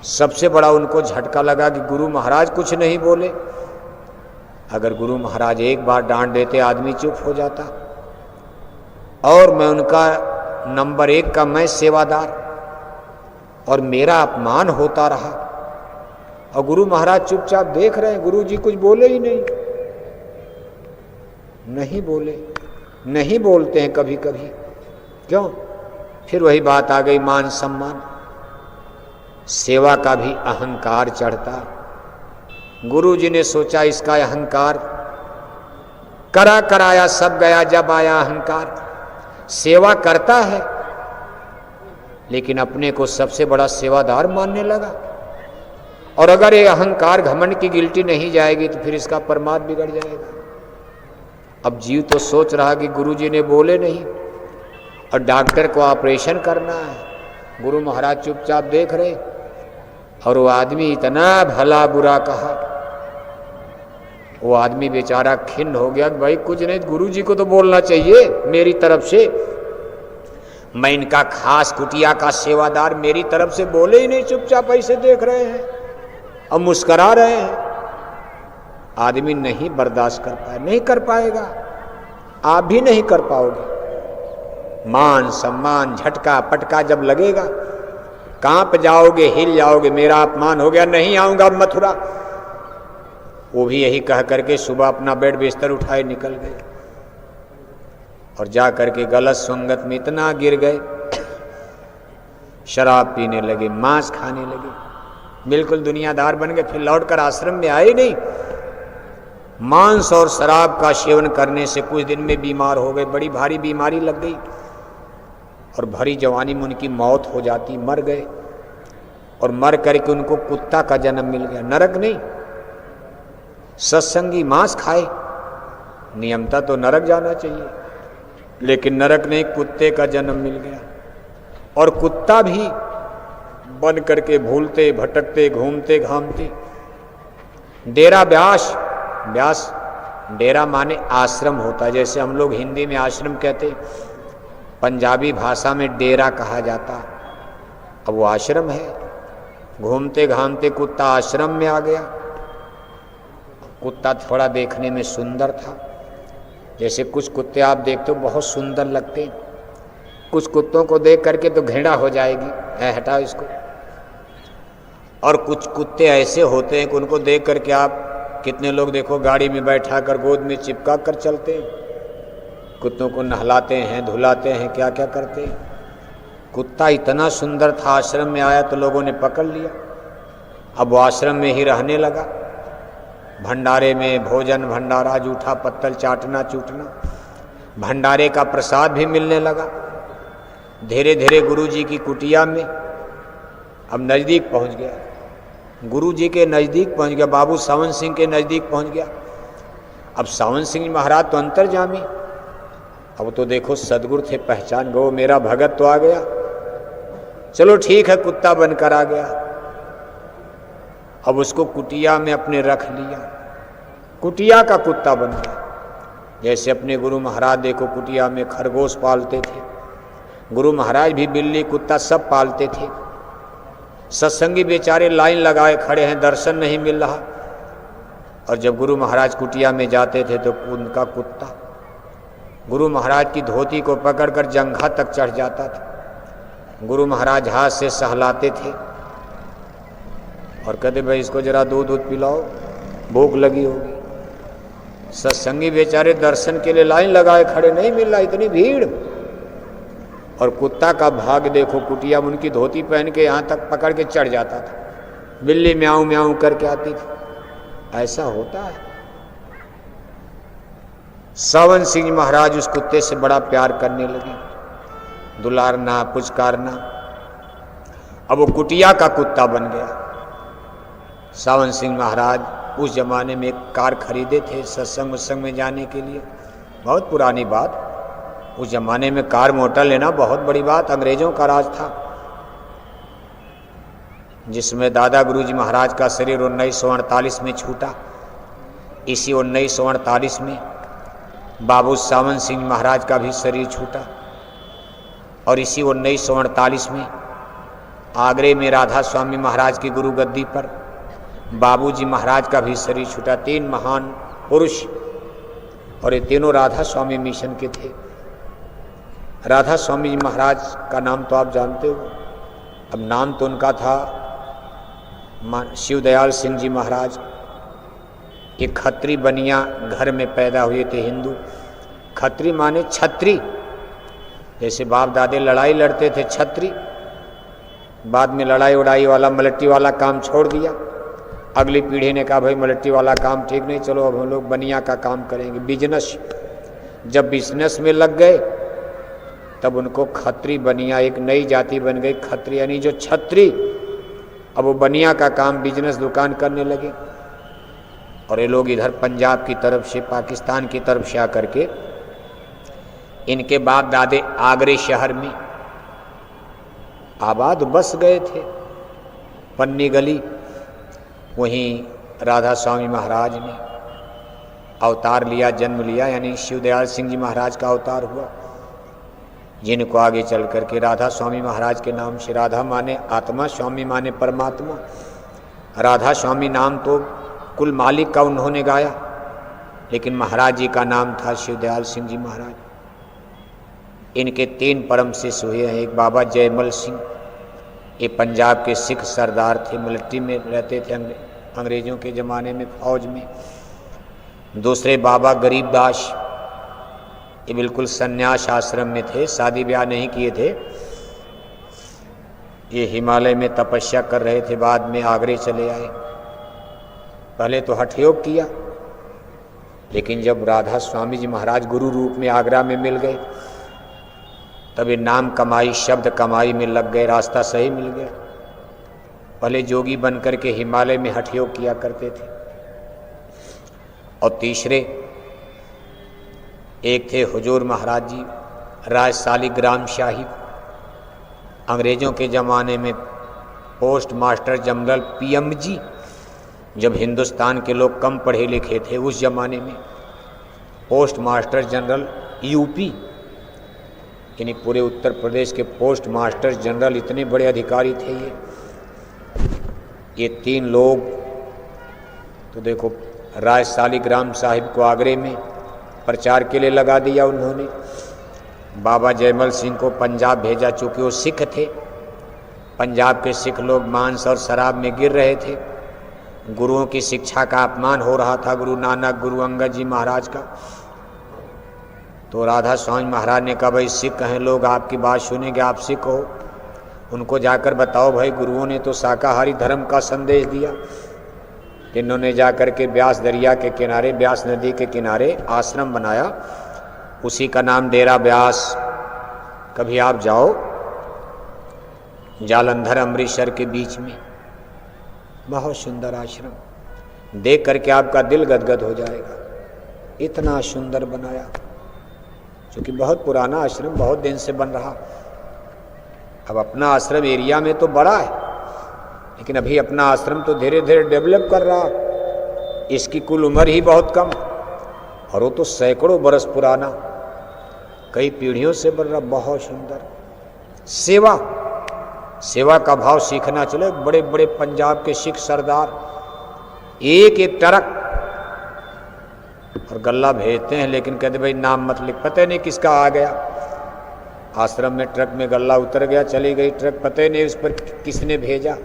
सबसे बड़ा उनको झटका लगा कि गुरु महाराज कुछ नहीं बोले। अगर गुरु महाराज एक बार डांट देते आदमी चुप हो जाता, और मैं उनका नंबर 1 का मैं सेवादार, और मेरा अपमान होता रहा, और गुरु महाराज चुपचाप देख रहे हैं। गुरु जी कुछ बोले ही नहीं, नहीं बोले, नहीं बोलते हैं कभी कभी, क्यों? फिर वही बात आ गई, मान सम्मान, सेवा का भी अहंकार चढ़ता। गुरु जी ने सोचा इसका अहंकार करा कराया सब गया, जब आया अहंकार। सेवा करता है लेकिन अपने को सबसे बड़ा सेवादार मानने लगा, और अगर ये अहंकार घमंड की गिल्टी नहीं जाएगी तो फिर इसका परमार्थ बिगड़ जाएगा। अब जीव तो सोच रहा कि गुरुजी ने बोले नहीं, और डॉक्टर को ऑपरेशन करना है, गुरु महाराज चुपचाप देख रहे, और वो आदमी इतना भला बुरा कहा। वो आदमी बेचारा खिन्न हो गया, भाई कुछ नहीं, गुरुजी को तो बोलना चाहिए मेरी तरफ से, मैं इनका खास कुटिया का सेवादार, मेरी तरफ से बोले ही नहीं, चुपचाप ऐसे देख रहे हैं और मुस्करा रहे हैं। आदमी नहीं बर्दाश्त कर पाए, नहीं कर पाएगा, आप भी नहीं कर पाओगे। मान सम्मान झटका पटका जब लगेगा, कांप जाओगे, हिल जाओगे, मेरा अपमान हो गया, नहीं आऊंगा मथुरा। वो भी यही कह करके सुबह अपना बेड बिस्तर उठाए निकल गए, और जा करके गलत संगत में इतना गिर गए, शराब पीने लगे, मांस खाने लगे, बिल्कुल दुनियादार बन गए। फिर लौटकर आश्रम में आए नहीं। मांस और शराब का सेवन करने से कुछ दिन में बीमार हो गए, बड़ी भारी बीमारी लग गई, और भरी जवानी में उनकी मौत हो जाती, मर गए। और मर करके उनको कुत्ता का जन्म मिल गया, नरक नहीं। सत्संगी मांस खाए, नियमता तो नरक जाना चाहिए, लेकिन नरक नहीं, कुत्ते का जन्म मिल गया। और कुत्ता भी बन करके भूलते भटकते घूमते घामते। डेरा ब्यास, ब्यास डेरा माने आश्रम होता है, जैसे हम लोग हिंदी में आश्रम कहते, पंजाबी भाषा में डेरा कहा जाता। अब वो आश्रम है। घूमते घामते कुत्ता आश्रम में आ गया। कुत्ता थोड़ा देखने में सुंदर था, जैसे कुछ कुत्ते आप देखते हो बहुत सुंदर लगते, कुछ कुत्तों को देख करके तो घृणा हो जाएगी, है हटाओ इसको। और कुछ कुत्ते ऐसे होते हैं कि उनको देख करके आप कितने लोग देखो गाड़ी में बैठा कर गोद में चिपका कर चलते हैं, कुत्तों को नहलाते हैं, धुलाते हैं, क्या क्या करते हैं। कुत्ता इतना सुंदर था, आश्रम में आया तो लोगों ने पकड़ लिया। अब वो आश्रम में ही रहने लगा। भंडारे में भोजन भंडारा, जूठा पत्तल चाटना चूटना, भंडारे का प्रसाद भी मिलने लगा। धीरे धीरे गुरु जी की कुटिया में अब नज़दीक पहुंच गया, गुरु जी के नज़दीक पहुंच गया, बाबू सावन सिंह के नज़दीक पहुंच गया। अब सावन सिंह महाराज तो अंतर्जामी, अब तो देखो सदगुरु थे, पहचान गो, मेरा भगत तो आ गया, चलो ठीक है, कुत्ता बनकर आ गया। अब उसको कुटिया में अपने रख लिया, कुटिया का कुत्ता बन गया। जैसे अपने गुरु महाराज देखो कुटिया में खरगोश पालते थे, गुरु महाराज भी बिल्ली कुत्ता सब पालते थे। सत्संगी बेचारे लाइन लगाए खड़े हैं, दर्शन नहीं मिल रहा, और जब गुरु महाराज कुटिया में जाते थे तो उनका कुत्ता गुरु महाराज की धोती को पकड़कर जंघा तक चढ़ जाता था। गुरु महाराज हाथ से सहलाते थे और कहते भाई इसको जरा दूध पिलाओ, भूख लगी होगी। सत्संगी बेचारे दर्शन के लिए लाइन लगाए खड़े, नहीं मिल रहा, इतनी भीड़। और कुत्ता का भाग देखो, कुटिया में उनकी धोती पहन के यहाँ तक पकड़ के चढ़ जाता था, बिल्ली म्याऊं म्याऊं करके आती थी। ऐसा होता है। सावन सिंह महाराज उस कुत्ते से बड़ा प्यार करने लगे, दुलारना पुचकारना। अब वो कुटिया का कुत्ता बन गया। सावन सिंह महाराज उस जमाने में एक कार खरीदे थे सत्संग उत्संग में जाने के लिए, बहुत पुरानी बात। उस जमाने में कार मोटर लेना बहुत बड़ी बात, अंग्रेजों का राज था, जिसमें दादा गुरुजी महाराज का शरीर 1948 में छूटा। इसी 1948 में बाबू सावन सिंह महाराज का भी शरीर छूटा, और इसी 1948 में आगरे में राधा स्वामी महाराज की गुरु गद्दी पर बाबूजी महाराज का भी शरीर छूटा। 3 महान पुरुष, और ये तीनों राधा स्वामी मिशन के थे। राधा स्वामी जी महाराज का नाम तो आप जानते हो। अब नाम तो उनका था शिवदयाल सिंह जी महाराज। ये खत्री बनिया घर में पैदा हुए थे, हिंदू। खत्री माने छत्री, जैसे बाप दादे लड़ाई लड़ते थे छत्री, बाद में लड़ाई उड़ाई वाला मलट्टी वाला काम छोड़ दिया। अगली पीढ़ी ने कहा भाई मलट्टी वाला काम ठीक नहीं, चलो अब हम लोग बनिया का काम करेंगे, बिजनेस। जब बिजनेस में लग गए तब उनको खत्री बनिया एक नई जाति बन गई, खत्री यानी जो छत्री। अब वो बनिया का काम बिजनेस दुकान करने लगे, और ये लोग इधर पंजाब की तरफ से पाकिस्तान की तरफ से आकर के इनके बाप दादे आगरे शहर में आबाद बस गए थे। पन्नी गली, वहीं राधा स्वामी महाराज ने अवतार लिया, जन्म लिया, यानी शिवदयाल सिंह जी महाराज का अवतार हुआ, जिनको आगे चल करके राधा स्वामी महाराज के नाम से, राधा माने आत्मा, स्वामी माने परमात्मा। राधा स्वामी नाम तो कुल मालिक का उन्होंने गाया, लेकिन महाराज जी का नाम था शिवदयाल सिंह जी महाराज। इनके 3 परम शिष्य हुए हैं। एक बाबा जयमल सिंह, ये पंजाब के सिख सरदार थे, मिलिट्री में रहते थे अंग्रेजों के ज़माने में, फौज में। दूसरे बाबा गरीबदास, ये बिल्कुल सन्यास आश्रम में थे, शादी ब्याह नहीं किए थे। ये हिमालय में तपस्या कर रहे थे, बाद में आगरे चले आए। पहले तो हठ योग किया, लेकिन जब राधा स्वामी जी महाराज गुरु रूप में आगरा में मिल गए, तब ये नाम कमाई, शब्द कमाई में लग गए, रास्ता सही मिल गया। पहले जोगी बन करके हिमालय में हठ योग किया करते थे। और तीसरे एक थे हुजूर महाराज जी, राजसाली ग्राम साहिब, अंग्रेजों के ज़माने में पोस्ट मास्टर जनरल पीएमजी। जब हिंदुस्तान के लोग कम पढ़े लिखे थे उस ज़माने में, पोस्ट मास्टर जनरल यूपी, यानी पूरे उत्तर प्रदेश के पोस्ट मास्टर जनरल, इतने बड़े अधिकारी थे ये 3 लोग। तो देखो, राजसाली ग्राम साहिब को आगरे में प्रचार के लिए लगा दिया उन्होंने। बाबा जयमल सिंह को पंजाब भेजा, चूँकि वो सिख थे। पंजाब के सिख लोग मांस और शराब में गिर रहे थे, गुरुओं की शिक्षा का अपमान हो रहा था, गुरु नानक, गुरु अंगद जी महाराज का। तो राधा स्वामी महाराज ने कहा, भाई सिख हैं लोग, आपकी बात सुनेंगे, आप सिख हो, उनको जाकर बताओ भाई गुरुओं ने तो शाकाहारी धर्म का संदेश दिया। इन्होंने जाकर के ब्यास दरिया के किनारे, ब्यास नदी के किनारे आश्रम बनाया, उसी का नाम डेरा ब्यास। कभी आप जाओ, जालंधर अमृतसर के बीच में, बहुत सुंदर आश्रम, देख करके आपका दिल गदगद हो जाएगा, इतना सुंदर बनाया। क्योंकि बहुत पुराना आश्रम, बहुत दिन से बन रहा। अब अपना आश्रम एरिया में तो बड़ा है, लेकिन अभी अपना आश्रम तो धीरे धीरे डेवलप कर रहा। इसकी कुल उम्र ही बहुत कम, और वो तो सैकड़ों बरस पुराना, कई पीढ़ियों से बन रहा। बहुत सुंदर सेवा, सेवा का भाव सीखना चले। बड़े बड़े पंजाब के सिख सरदार एक एक ट्रक और गल्ला भेजते हैं, लेकिन कहते भाई नाम मत लिख, पता नहीं किसका आ गया। आश्रम में ट्रक में गल्ला उतर गया, चली गई ट्रक, पता नहीं उस पर किसने भेजा।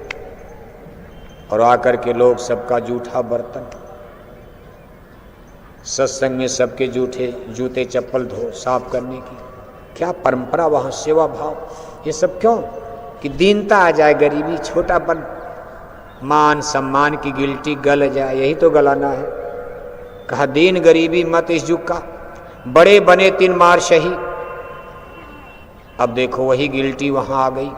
और आकर के लोग सबका जूठा बर्तन, सत्संग में सबके जूठे जूते चप्पल धो साफ करने की क्या परंपरा वहाँ, सेवा भाव, ये सब क्यों? कि दीनता आ जाए, गरीबी, छोटापन, मान सम्मान की गिल्टी गल जाए, यही तो गलाना है। कहा दीन गरीबी मत इस युग का, बड़े बने 3 मार शही। अब देखो वही गिल्टी वहां आ गई।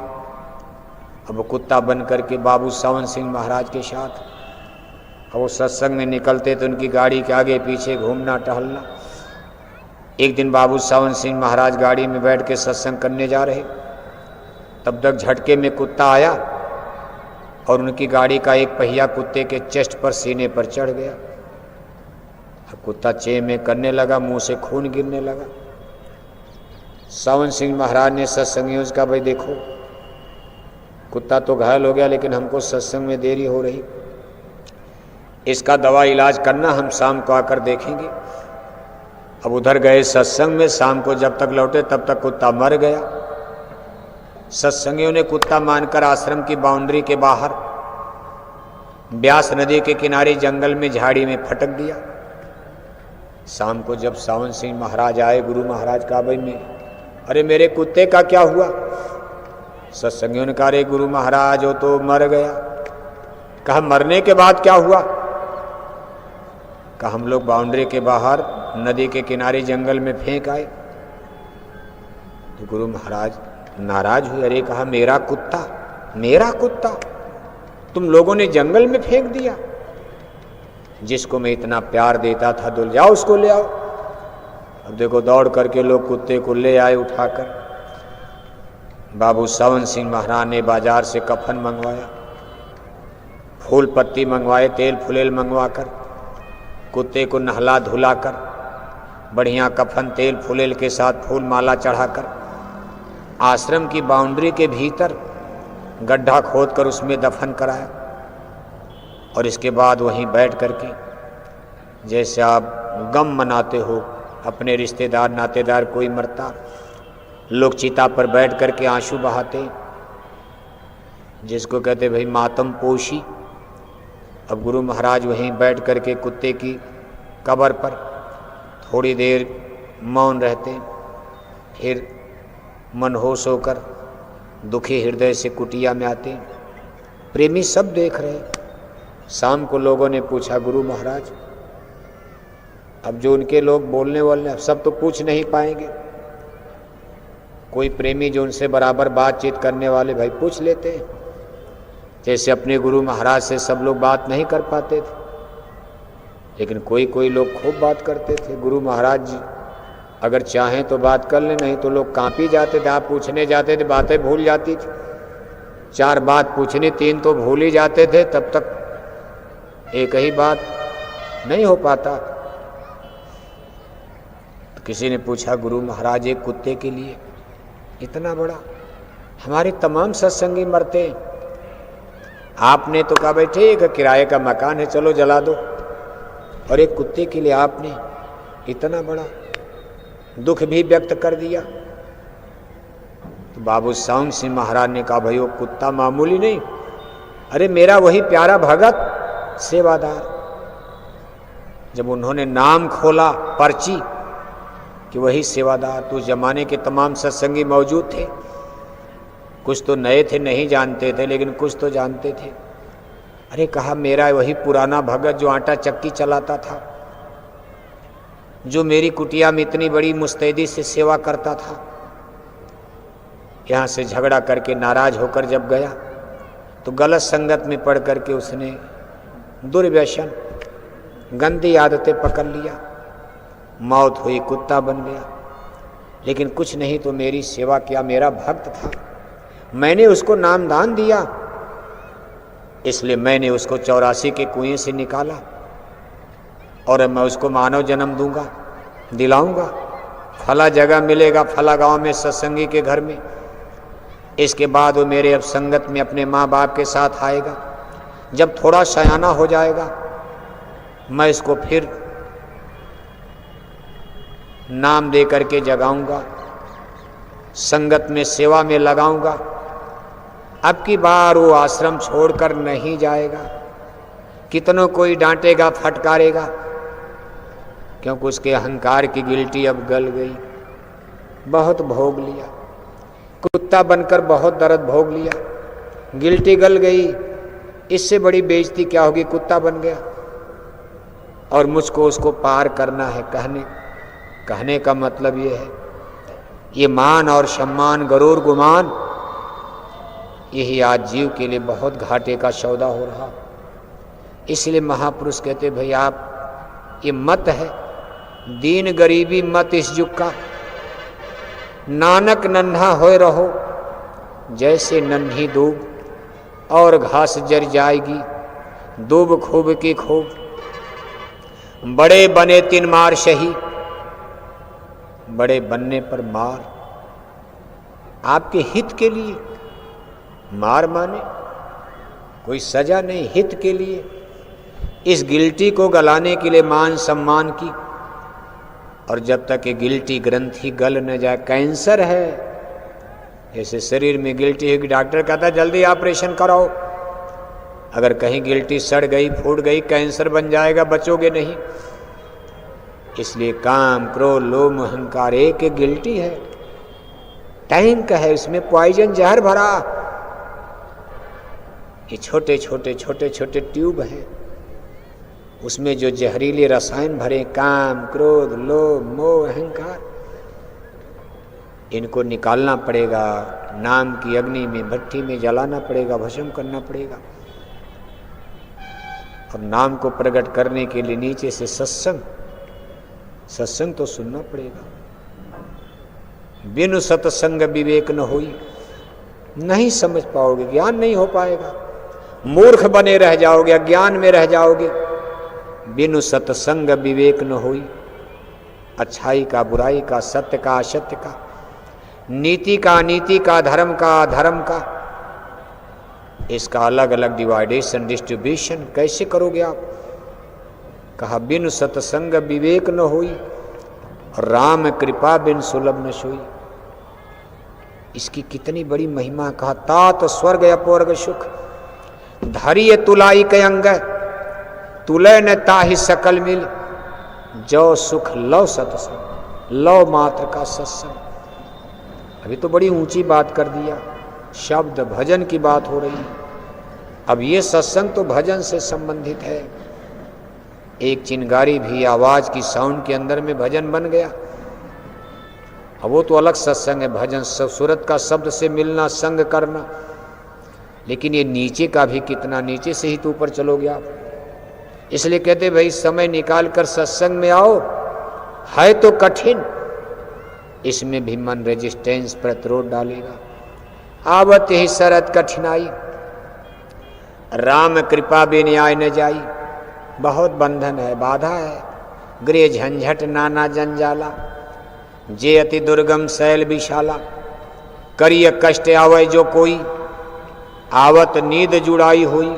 अब कुत्ता बन करके बाबू सावन सिंह महाराज के साथ, अब वो सत्संग में निकलते तो उनकी गाड़ी के आगे पीछे घूमना टहलना। एक दिन बाबू सावन सिंह महाराज गाड़ी में बैठ के सत्संग करने जा रहे, तब तक झटके में कुत्ता आया और उनकी गाड़ी का एक पहिया कुत्ते के चेस्ट पर, सीने पर चढ़ गया। अब कुत्ता चे में करने लगा, मुंह से खून गिरने लगा। सावन सिंह महाराज ने सत्संगियों से कहा, भाई देखो कुत्ता तो घायल हो गया, लेकिन हमको सत्संग में देरी हो रही, इसका दवा इलाज करना, हम शाम को आकर देखेंगे। अब उधर गए सत्संग में, शाम को जब तक लौटे तब तक कुत्ता मर गया। सत्संगियों ने कुत्ता मानकर आश्रम की बाउंड्री के बाहर ब्यास नदी के किनारे जंगल में झाड़ी में फटक दिया। शाम को जब सावन सिंह महाराज आए, गुरु महाराज कहा, भाई अरे मेरे कुत्ते का क्या हुआ? सत्संगियों ने कहा, अरे गुरु महाराज वो तो मर गया। कहा मरने के बाद क्या हुआ? कहा हम लोग बाउंड्री के बाहर नदी के किनारे जंगल में फेंक आए। तो गुरु महाराज नाराज हुए, अरे कहा मेरा कुत्ता, मेरा कुत्ता तुम लोगों ने जंगल में फेंक दिया, जिसको मैं इतना प्यार देता था, दुल जाओ उसको ले आओ। अब देखो दौड़ करके लोग कुत्ते को ले आए उठाकर। बाबू सावन सिंह महाराज ने बाजार से कफन मंगवाया, फूल पत्ती मंगवाए, तेल फुलेल मंगवाकर कुत्ते को नहला धुलाकर, बढ़िया कफन तेल फुलेल के साथ फूल माला चढ़ाकर आश्रम की बाउंड्री के भीतर गड्ढा खोदकर उसमें दफन कराया। और इसके बाद वहीं बैठ करके जैसे आप गम मनाते हो, अपने रिश्तेदार नातेदार कोई मरता, लोग चिता पर बैठ करके आंसू बहाते, जिसको कहते भाई मातम पोशी। अब गुरु महाराज वहीं बैठ करके कुत्ते की कब्र पर थोड़ी देर मौन रहते, फिर मनहोश होकर दुखी हृदय से कुटिया में आते। प्रेमी सब देख रहे। शाम को लोगों ने पूछा, गुरु महाराज अब जो उनके लोग बोलने वाले सब तो पूछ नहीं पाएंगे, कोई प्रेमी जो उनसे बराबर बातचीत करने वाले भाई पूछ लेते हैं। जैसे अपने गुरु महाराज से सब लोग बात नहीं कर पाते थे, लेकिन कोई कोई लोग खूब बात करते थे। गुरु महाराज जी अगर चाहें तो बात कर ले, नहीं तो लोग कांप ही जाते थे। आप पूछने जाते थे बातें भूल जाती थी, 4 बात पूछनी 3 तो भूल ही जाते थे, तब तक एक ही बात नहीं हो पाता। तो किसी ने पूछा, गुरु महाराज एक कुत्ते के लिए इतना बड़ा, हमारे तमाम सत्संगी मरते हैं, आपने तो कहा भाई ठीक है किराए का मकान है चलो जला दो, और एक कुत्ते के लिए आपने इतना बड़ा दुख भी व्यक्त कर दिया। तो बाबू सावन सिंह महाराज ने कहा, भाई वो कुत्ता मामूली नहीं, अरे मेरा वही प्यारा भगत सेवादार। जब उन्होंने नाम खोला पर्ची कि वही सेवादार, तो उस जमाने के तमाम सत्संगी मौजूद थे। कुछ तो नए थे, नहीं जानते थे, लेकिन कुछ तो जानते थे। अरे कहा, मेरा वही पुराना भगत जो आटा चक्की चलाता था, जो मेरी कुटिया में इतनी बड़ी मुस्तैदी से सेवा करता था, यहाँ से झगड़ा करके नाराज होकर जब गया तो गलत संगत में पड़ करके उसने दुर्व्यसन, गंदी आदतें पकड़ लिया, मौत हुई, कुत्ता बन गया। लेकिन कुछ नहीं तो मेरी सेवा किया, मेरा भक्त था, मैंने उसको नामदान दिया, इसलिए मैंने उसको 84 के कुएं से निकाला और मैं उसको मानव जन्म दूंगा, दिलाऊंगा, फला जगह मिलेगा, फला गांव में सत्संगी के घर में। इसके बाद वो मेरे अब संगत में अपने माँ बाप के साथ आएगा। जब थोड़ा सयाना हो जाएगा मैं इसको फिर नाम दे करके जगाऊंगा, संगत में सेवा में लगाऊंगा। अब की बार वो आश्रम छोड़कर नहीं जाएगा, कितनों कोई डांटेगा, फटकारेगा, क्योंकि उसके अहंकार की गिल्टी अब गल गई। बहुत भोग लिया, कुत्ता बनकर बहुत दर्द भोग लिया, गिल्टी गल गई, इससे बड़ी बेइज्जती क्या होगी, कुत्ता बन गया। और मुझको उसको पार करना है। कहने का मतलब ये है, ये मान और सम्मान, गरूर गुमान, यही आज जीव के लिए बहुत घाटे का सौदा हो रहा। इसलिए महापुरुष कहते, भाई आप ये मत है, दीन गरीबी मत इस युग का, नानक नन्हा होए रहो जैसे नन्ही दूब, और घास जर जाएगी दूब खूब की खूब। बड़े बने 3 मार सही, बड़े बनने पर मार, आपके हित के लिए मार माने कोई सजा नहीं, हित के लिए, इस गिल्टी को गलाने के लिए मान सम्मान की। और जब तक ये गिल्टी ग्रंथि गल न जाए, कैंसर है, जैसे शरीर में गिल्टी है कि डॉक्टर कहता है जल्दी ऑपरेशन कराओ, अगर कहीं गिल्टी सड़ गई, फूट गई, कैंसर बन जाएगा, बचोगे नहीं। इसलिए काम, क्रोध, लोभ, अहंकार एक गिल्टी है, टैंक है, उसमें पॉइजन जहर भरा। ये छोटे छोटे छोटे छोटे ट्यूब हैं, उसमें जो जहरीले रसायन भरे, काम, क्रोध, लोभ, मोह, अहंकार, इनको निकालना पड़ेगा, नाम की अग्नि में, भट्टी में जलाना पड़ेगा, भस्म करना पड़ेगा। और नाम को प्रकट करने के लिए नीचे से सत्संग तो सुनना पड़ेगा। बिनु सत्संग विवेक न होई, नहीं समझ पाओगे, ज्ञान नहीं हो पाएगा, मूर्ख बने रह जाओगे, अज्ञान में रह जाओगे। बिनु सत्संग विवेक न होई, अच्छाई का, बुराई का, सत्य का, असत्य का, नीति का, अनीति का, धर्म का, अधर्म का, इसका अलग अलग डिवाइडेशन, डिस्ट्रीब्यूशन कैसे करोगे आप? कहा बिनु सत्संग विवेक न होई, राम कृपा बिन सुलभ न सोई। इसकी कितनी बड़ी महिमा। कहा तात स्वर्ग अपोर्ग सुख, धरिय तुलाई के अंग, तुलय न ताहि सकल मिल, जो सुख लव सत्संग, लव मात्र का सत्संग। अभी तो बड़ी ऊंची बात कर दिया, शब्द भजन की बात हो रही। अब ये सत्संग तो भजन से संबंधित है। एक चिंगारी भी आवाज की साउंड के अंदर में भजन बन गया। अब वो तो अलग सत्संग है, भजन सूरत का शब्द से मिलना, संग करना। लेकिन ये नीचे का भी कितना, नीचे से ही तो ऊपर चलोगे आप। इसलिए कहते भाई समय निकाल कर सत्संग में आओ, है तो कठिन, इसमें भी मन रेजिस्टेंस, प्रतिरोध डालेगा। आवत ही शरत कठिनाई, राम कृपा बेन्याय न जाई। बहुत बंधन है, बाधा है, गृह झंझट नाना जंजाला, जे अति दुर्गम शैल विशाला, करिय कष्ट आवे जो कोई, आवत नींद जुड़ाई हुई।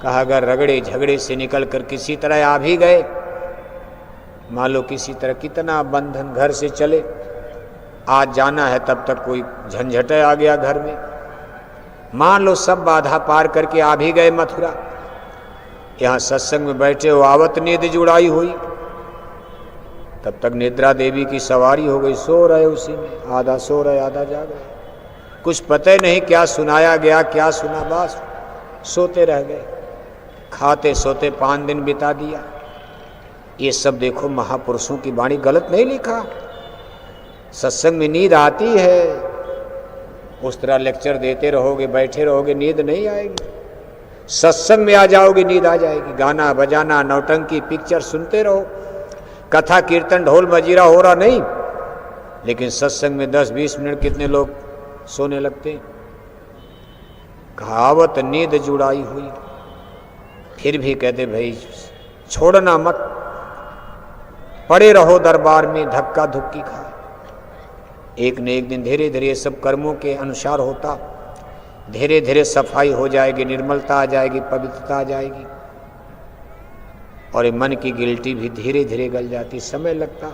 कहा अगर रगड़े झगड़े से निकल कर किसी तरह आ भी गए, मान लो किसी तरह कितना बंधन, घर से चले, आज जाना है, तब तक कोई झंझट आ गया घर में, मान लो सब बाधा पार करके आ भी गए मथुरा, यहाँ सत्संग में बैठे हो, आवत नींद जुड़ाई हुई, तब तक निद्रा देवी की सवारी हो गई। सो रहे उसी में, आधा सो रहे आधा जाग रहे, कुछ पता ही नहीं क्या सुनाया गया क्या सुना, बस सोते रह गए, खाते सोते 5 दिन बिता दिया। ये सब देखो महापुरुषों की वाणी, गलत नहीं लिखा। सत्संग में नींद आती है, उस तरह लेक्चर देते रहोगे बैठे रहोगे नींद नहीं आएगी। सत्संग में आ जाओगे नींद आ जाएगी। गाना बजाना नौटंकी पिक्चर सुनते रहो, कथा कीर्तन ढोल मजीरा हो रहा नहीं, लेकिन सत्संग में 10-20 मिनट कितने लोग सोने लगते हैं। कहावत नींद जुड़ाई हुई, फिर भी कहते भाई छोड़ना मत, पड़े रहो दरबार में धक्का धुक्की खा। एक न एक दिन धीरे धीरे सब कर्मों के अनुसार होता, धीरे धीरे सफाई हो जाएगी, निर्मलता आ जाएगी, पवित्रता आ जाएगी, और ये मन की गिल्टी भी धीरे धीरे गल जाती, समय लगता।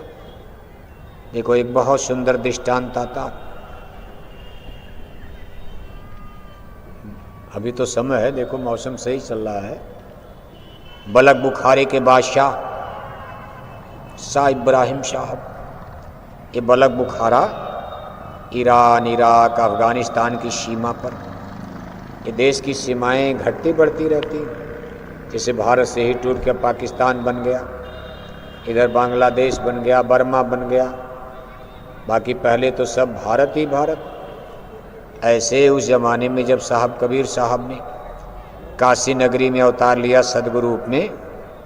देखो एक बहुत सुंदर दृष्टांत आता, अभी तो समय है, देखो मौसम सही चल रहा है। बलक बुखारे के बादशाह शाह इब्राहिम साहब, ये बलक बुखारा ईरान, इराक, अफगानिस्तान की सीमा पर, ये देश की सीमाएं घटती बढ़ती रहती, जैसे भारत से ही टूट के पाकिस्तान बन गया, इधर बांग्लादेश बन गया, बर्मा बन गया, बाकी पहले तो सब भारत ही भारत। ऐसे उस जमाने में जब साहब कबीर साहब ने काशी नगरी में अवतार लिया सदगुरु रूप में,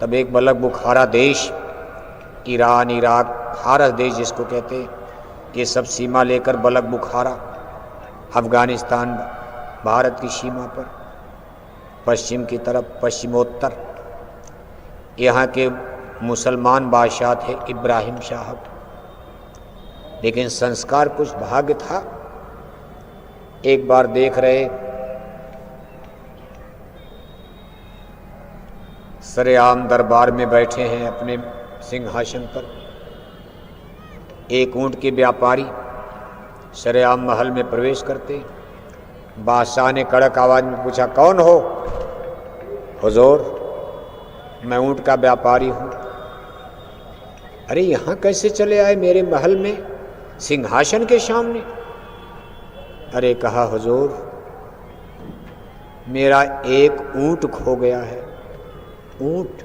तब एक बलक बुखारा देश, ईरान, इराक, फारस देश जिसको कहते हैं, ये सब सीमा लेकर बलक बुखारा, अफगानिस्तान भारत की सीमा पर पश्चिम की तरफ, पश्चिमोत्तर, यहाँ के मुसलमान बादशाह थे इब्राहिम साहब। लेकिन संस्कार कुछ भाग्य था। एक बार देख रहे सरेआम दरबार में बैठे हैं अपने सिंहासन पर, एक ऊंट के व्यापारी सरेआम महल में प्रवेश करते, बादशाह ने कड़क आवाज में पूछा, कौन हो? हुजूर, मैं ऊंट का व्यापारी हूं। अरे यहां कैसे चले आए मेरे महल में सिंहासन के सामने? अरे कहा, हुजूर मेरा एक ऊंट खो गया है। ऊंट?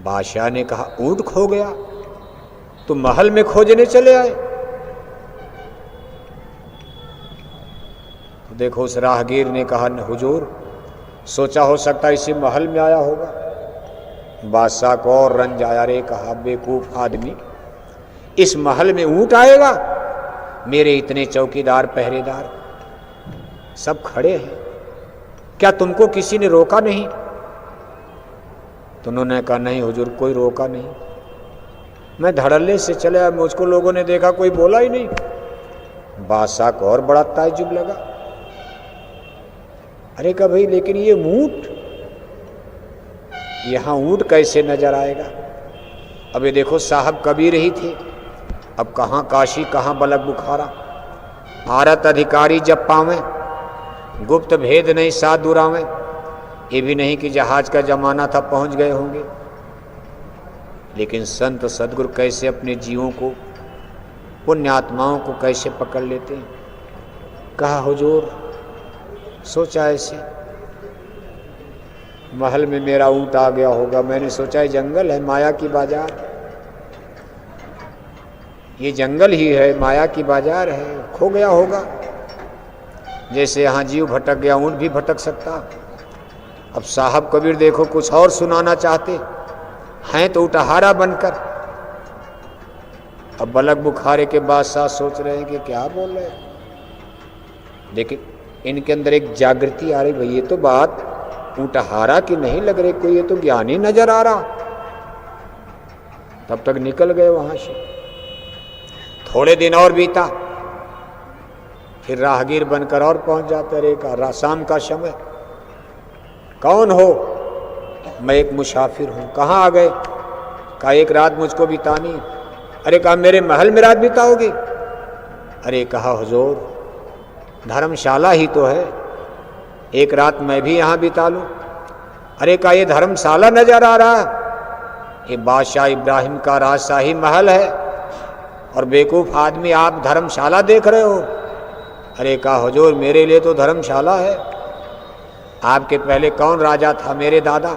बादशाह ने कहा, ऊंट खो गया? तो महल में खोजने चले आए? तो देखो उस राहगीर ने कहा, हुजूर सोचा हो सकता है इसी महल में आया होगा। बादशाह को और रंज आया। रे कहा, बेवकूफ आदमी, इस महल में ऊंट आएगा? मेरे इतने चौकीदार पहरेदार सब खड़े हैं, क्या तुमको किसी ने रोका नहीं? तो उन्होंने कहा, नहीं हुजूर, कोई रोका नहीं, मैं धड़ल्ले से चले आया, मुझको लोगों ने देखा, कोई बोला ही नहीं। बादशाह को और बड़ा ताज्जुब लगा। अरे कहा, भाई लेकिन ये ऊंट, यहां ऊंट कैसे नजर आएगा? अब ये देखो साहब कबीर ही थे, अब कहाँ काशी कहाँ बलक बुखारा। आरत अधिकारी जब पावें, गुप्त भेद नहीं साथ दुरावें। ये भी नहीं कि जहाज का जमाना था पहुंच गए होंगे, लेकिन संत सदगुरु कैसे अपने जीवों को, पुण्यात्माओं को कैसे पकड़ लेते हैं। कहा, हुजूर सोचा ऐसे महल में मेरा ऊंट आ गया होगा, मैंने सोचा है जंगल है, माया की बाजार, ये जंगल ही है, माया की बाजार है, खो गया होगा। जैसे यहाँ जीव भटक गया, ऊंट भी भटक सकता। अब साहब कबीर देखो कुछ और सुनाना चाहते हैं तो उटहारा बनकर। अब बलक बुखारे के बादशाह सोच रहे हैं कि क्या बोल रहे हैं, लेकिन इनके अंदर एक जागृति आ रही, भाई ये तो बात उटहारा की नहीं लग रही, कोई ये तो ज्ञानी नजर आ रहा। तब तक निकल गए वहां से। थोड़े दिन और बीता, फिर राहगीर बनकर और पहुंच जाते रहे। कहा, शाम का समय, कौन हो? मैं एक मुसाफिर हूं। कहाँ आ गए? कहा, एक रात मुझको बितानी। अरे कहा, मेरे महल में रात बिताओगे? अरे कहा, हुजूर धर्मशाला ही तो है, एक रात मैं भी यहाँ बिता लूं। अरे का ये धर्मशाला नजर आ रहा है? ये बादशाह इब्राहिम का राजशाही महल है और बेवकूफ आदमी आप धर्मशाला देख रहे हो। अरे का हुजूर मेरे लिए तो धर्मशाला है। आपके पहले कौन राजा था? मेरे दादा,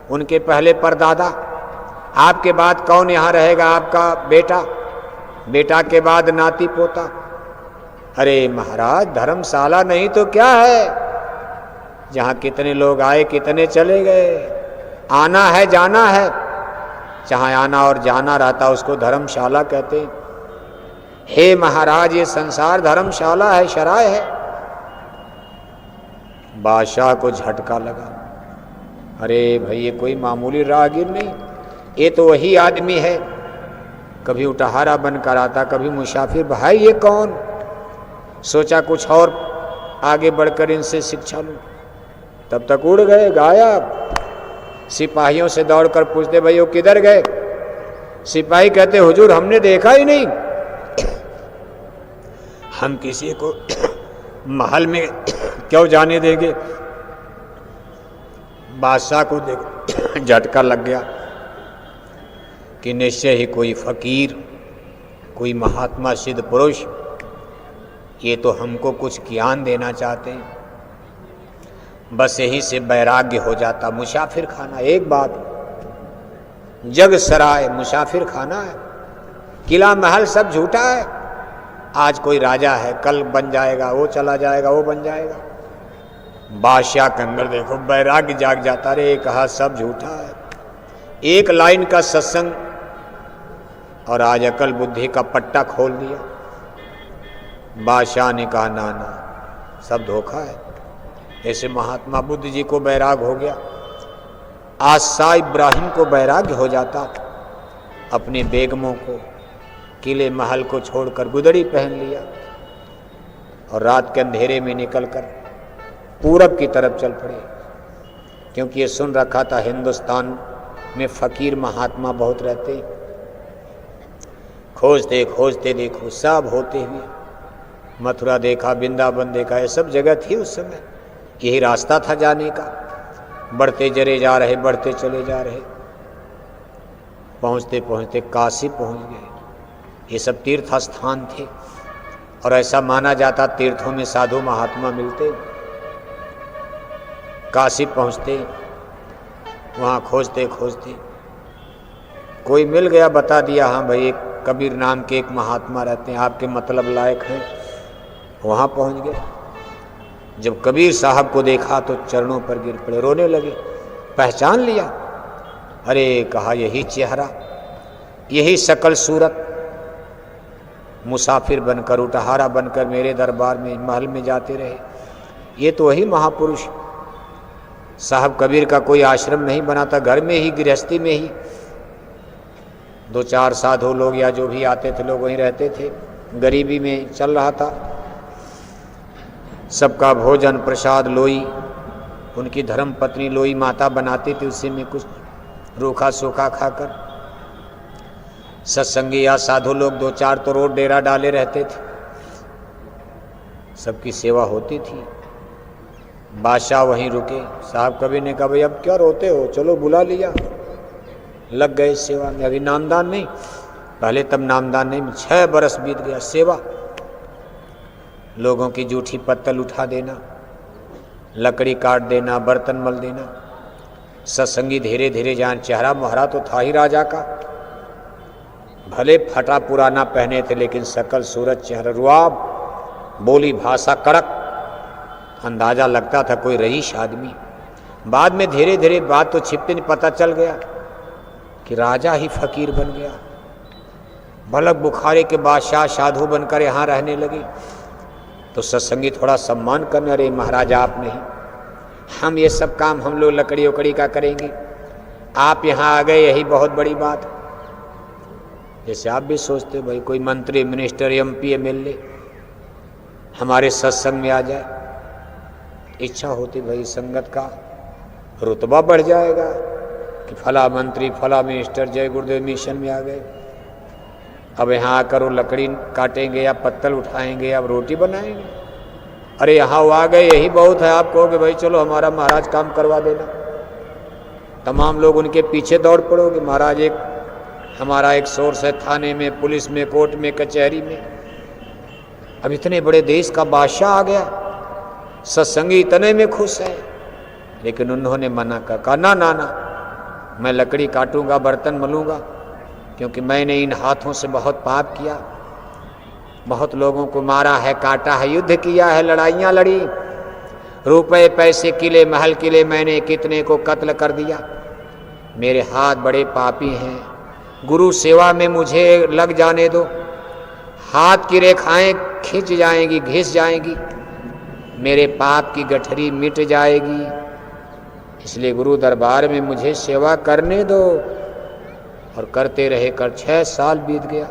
उनके पहले परदादा, आपके बाद कौन यहाँ रहेगा? आपका बेटा, बेटा के बाद नाती पोता। अरे महाराज धर्मशाला नहीं तो क्या है? जहाँ कितने लोग आए कितने चले गए, आना है जाना है, जहाँ आना और जाना रहता उसको धर्मशाला कहते हैं। हे महाराज ये संसार धर्मशाला है, शराय है। बादशाह को झटका लगा, अरे भाई ये कोई मामूली राहगीर नहीं, ये तो वही आदमी है, कभी उटहारा बनकर आता, कभी मुसाफिर। भाई ये कौन? सोचा कुछ और आगे बढ़कर इनसे शिक्षा लूं, तब तक उड़ गए गायब। सिपाहियों से दौड़कर पूछते भाई वो किधर गए? सिपाही कहते हुजूर हमने देखा ही नहीं, हम किसी को महल में क्यों जाने देंगे। बादशाह को देख झटका लग गया कि निश्चय ही कोई फकीर, कोई महात्मा सिद्ध पुरुष ये तो हमको कुछ ज्ञान देना चाहते हैं। बस यहीं से वैराग्य हो जाता। मुसाफिर खाना, एक बात, जग सराय मुसाफिर खाना है। किला महल सब झूठा है। आज कोई राजा है, कल बन जाएगा, वो चला जाएगा, वो बन जाएगा। बादशाह के अंदर देखो वैराग्य जाग जाता। रे कहा सब झूठा है। एक लाइन का सत्संग और आज अकल बुद्धि का पट्टा खोल दिया। बादशाह ने कहा ना ना सब धोखा है। ऐसे महात्मा बुद्ध जी को वैराग हो गया, आसा इब्राहिम को वैराग्य हो जाता। अपने बेगमों को, किले महल को छोड़कर गुदड़ी पहन लिया और रात के अंधेरे में निकलकर पूरब की तरफ चल पड़े, क्योंकि ये सुन रखा था हिंदुस्तान में फकीर महात्मा बहुत रहते। खोजते खोजते देखो सब होते हुए मथुरा देखा, वृंदावन देखा, ये सब जगह थी उस समय, यही रास्ता था जाने का। बढ़ते चले जा रहे, बढ़ते चले जा रहे, पहुँचते पहुँचते काशी पहुँच गए। ये सब तीर्थ स्थान थे और ऐसा माना जाता तीर्थों में साधु महात्मा मिलते। काशी पहुँचते, वहाँ खोजते खोजते कोई मिल गया, बता दिया हाँ भाई एक कबीर नाम के एक महात्मा रहते हैं, आपके मतलब लायक हैं। वहाँ पहुँच गए। जब कबीर साहब को देखा तो चरणों पर गिर पड़े, रोने लगे। पहचान लिया? अरे कहा यही चेहरा, यही शकल सूरत, मुसाफिर बनकर, उटहारा बनकर मेरे दरबार में, महल में जाते रहे, ये तो वही महापुरुष। साहब कबीर का कोई आश्रम नहीं बनाता, घर में ही, गृहस्थी में ही 2-4 साधु लोग या जो भी आते थे लोग वहीं रहते थे। गरीबी में चल रहा था। सबका भोजन प्रसाद लोई, उनकी धर्म पत्नी लोई माता बनाती थी, उसी में कुछ रूखा सूखा खाकर। सत्संगी या साधु लोग 2-4 तो रोड डेरा डाले रहते थे, सबकी सेवा होती थी। बादशाह वहीं रुके। साहब कबीर ने कहा भाई अब क्या रोते हो, चलो बुला लिया। लग गए सेवा में। अभी नामदान नहीं, पहले तब नामदान नहीं, 6 बरस बीत गया सेवा। लोगों की जूठी पत्तल उठा देना, लकड़ी काट देना, बर्तन मल देना। सत्संगी धीरे धीरे जान, चेहरा मुहरा तो था ही राजा का, भले फटा पुराना पहने थे लेकिन सकल सूरत चेहरा, रुआब, बोली भाषा कड़क, अंदाजा लगता था कोई रईस आदमी। बाद में धीरे धीरे बात तो छिपते नहीं, पता चल गया कि राजा ही फकीर बन गया। भलक बुखारे के बादशाह साधु बनकर यहाँ रहने लगे। तो सत्संगी थोड़ा सम्मान करने, अरे महाराज आप नहीं, हम ये सब काम हम लोग लकड़ी उकड़ी का करेंगे, आप यहाँ आ गए यही बहुत बड़ी बात। जैसे आप भी सोचते भाई कोई मंत्री, मिनिस्टर, MP, MLA हमारे सत्संग में आ जाए, इच्छा होती भाई संगत का रुतबा बढ़ जाएगा कि फला मंत्री, फला मिनिस्टर जय गुरुदेव मिशन में आ गए। अब यहाँ आकर वो लकड़ी काटेंगे या पत्तल उठाएंगे या रोटी बनाएंगे। अरे यहाँ वो आ गए यही बहुत है। आप कहोगे भाई चलो हमारा महाराज काम करवा देना, तमाम लोग उनके पीछे दौड़ पड़ोगे। महाराज हमारा एक सोर्स है थाने में, पुलिस में, कोर्ट में, कचहरी में। अब इतने बड़े देश का बादशाह आ गया, सत्संगी इतने में खुश है, लेकिन उन्होंने मना कर कहा ना ना ना, मैं लकड़ी काटूंगा, बर्तन मलूंगा, क्योंकि मैंने इन हाथों से बहुत पाप किया, बहुत लोगों को मारा है, काटा है, युद्ध किया है, लड़ाइयाँ लड़ी, रुपए पैसे किले महल किले, मैंने कितने को कत्ल कर दिया। मेरे हाथ बड़े पापी हैं, गुरु सेवा में मुझे लग जाने दो, हाथ की रेखाएं खिंच जाएंगी, घिस जाएंगी, मेरे पाप की गठरी मिट जाएगी, इसलिए गुरु दरबार में मुझे सेवा करने दो। और करते रहे कर 6 साल बीत गया।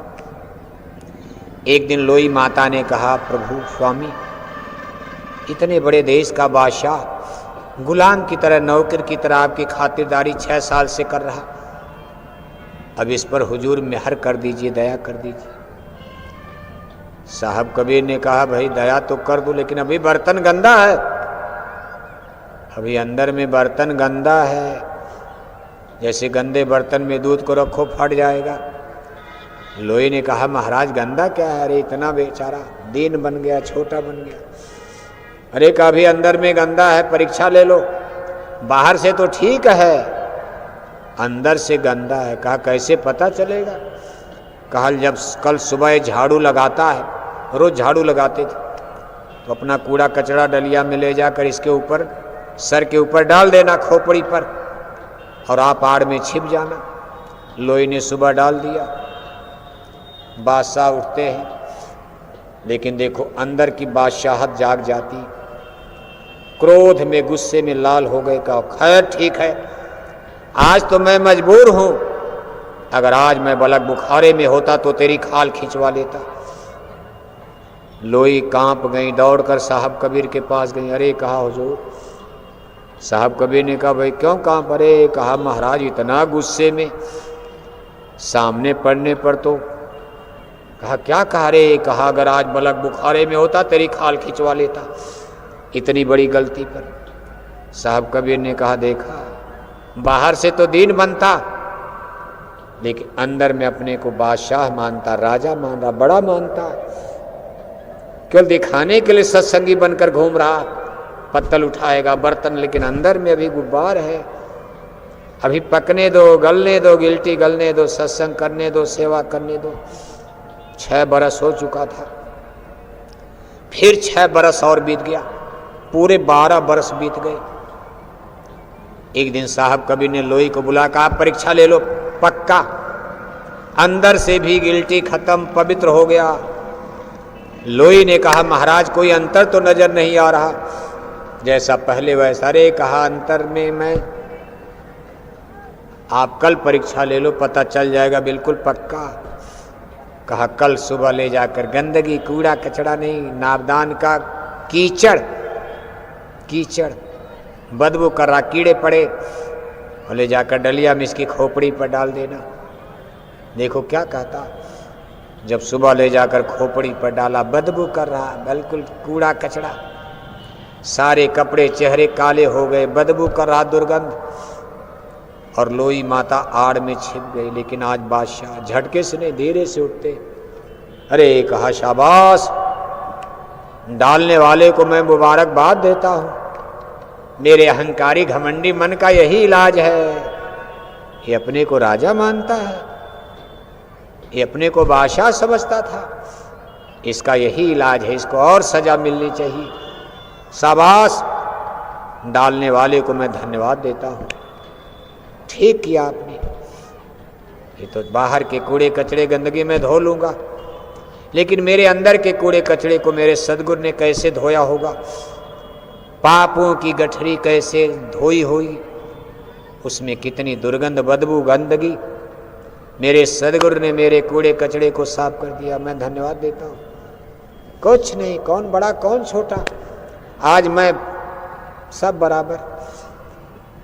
एक दिन लोई माता ने कहा, प्रभु स्वामी, इतने बड़े देश का बादशाह गुलाम की तरह, नौकर की तरह आपकी खातिरदारी 6 साल से कर रहा, अब इस पर हुजूर मेहर कर दीजिए, दया कर दीजिए। साहब कबीर ने कहा, भाई दया तो कर दूं, लेकिन अभी बर्तन गंदा है, अभी अंदर में बर्तन गंदा है, जैसे गंदे बर्तन में दूध को रखो फट जाएगा। लोई ने कहा, महाराज गंदा क्या है, अरे इतना बेचारा दीन बन गया, छोटा बन गया। अरे कभी अंदर में गंदा है, परीक्षा ले लो, बाहर से तो ठीक है, अंदर से गंदा है। कहा कैसे पता चलेगा? कहा जब कल सुबह झाड़ू लगाता है, रोज झाड़ू लगाते थे, तो अपना कूड़ा कचरा डलिया में ले जाकर इसके ऊपर, सर के ऊपर डाल देना, खोपड़ी पर, और आप आड़ में छिप जाना। लोई ने सुबह डाल दिया, बादशाह उठते हैं, लेकिन देखो अंदर की बादशाहत जाग जाती, क्रोध में गुस्से में लाल हो गए। कहा खैर ठीक है, आज तो मैं मजबूर हूं, अगर आज मैं बलक बुखारे में होता तो तेरी खाल खिंचवा लेता। लोई कांप गई, दौड़कर साहब कबीर के पास गई। अरे कहा हुजूर, साहब कबीर ने कहा भाई क्यों कांप? अरे कहा महाराज इतना गुस्से में, सामने पड़ने पर तो। कहा क्या कहा रे? कहा अगर आज बलक बुखारे में होता तेरी खाल खिंचवा लेता, इतनी बड़ी गलती पर। साहब कबीर ने कहा देखा, बाहर से तो दीन बनता, लेकिन अंदर में अपने को बादशाह मानता, राजा मान रहा, बड़ा मानता, केवल दिखाने के लिए सत्संगी बनकर घूम रहा, पत्तल उठाएगा बर्तन, लेकिन अंदर में अभी गुब्बार है। अभी पकने दो, गलने दो, गिल्टी गलने दो, सत्संग करने दो, सेवा करने दो। 6 बरस हो चुका था, फिर 6 बरस और बीत गया, पूरे 12 बरस बीत गए। एक दिन साहब कबीर ने लोई को बुला कर, आप परीक्षा ले लो, पक्का अंदर से भी गिल्टी खत्म, पवित्र हो गया। लोई ने कहा महाराज कोई अंतर तो नजर नहीं आ रहा, जैसा पहले वैसा। अरे कहा अंतर में मैं, आप कल परीक्षा ले लो, पता चल जाएगा, बिल्कुल पक्का। कहा कल सुबह ले जाकर, गंदगी कूड़ा कचड़ा नहीं, नाबदान का कीचड़, कीचड़ बदबू कर रहा, कीड़े पड़े, और ले जाकर डलिया में इसकी खोपड़ी पर डाल देना। देखो क्या कहता, जब सुबह ले जाकर खोपड़ी पर डाला, बदबू कर रहा, बिल्कुल कूड़ा कचड़ा, सारे कपड़े चेहरे काले हो गए, बदबू कर रहा, दुर्गंध। और लोई माता आड़ में छिप गई। लेकिन आज बादशाह झटके से नहीं, धीरे से उठते। अरे कहा शाबाश, डालने वाले को मैं मुबारकबाद देता हूं, मेरे अहंकारी घमंडी मन का यही इलाज है। ये अपने को राजा मानता है, ये अपने को बादशाह समझता था, इसका यही इलाज है, इसको और सजा मिलनी चाहिए। शाबाश, डालने वाले को मैं धन्यवाद देता हूं, ठीक किया आपने। ये तो बाहर के कूड़े कचड़े गंदगी में धो लूंगा, लेकिन मेरे अंदर के कूड़े कचड़े को मेरे सदगुरु ने कैसे धोया होगा, पापों की गठरी कैसे धोई होगी, उसमें कितनी दुर्गंध बदबू गंदगी, मेरे सदगुरु ने मेरे कूड़े कचड़े को साफ कर दिया, मैं धन्यवाद देता हूँ। कुछ नहीं, कौन बड़ा कौन छोटा, आज मैं सब बराबर।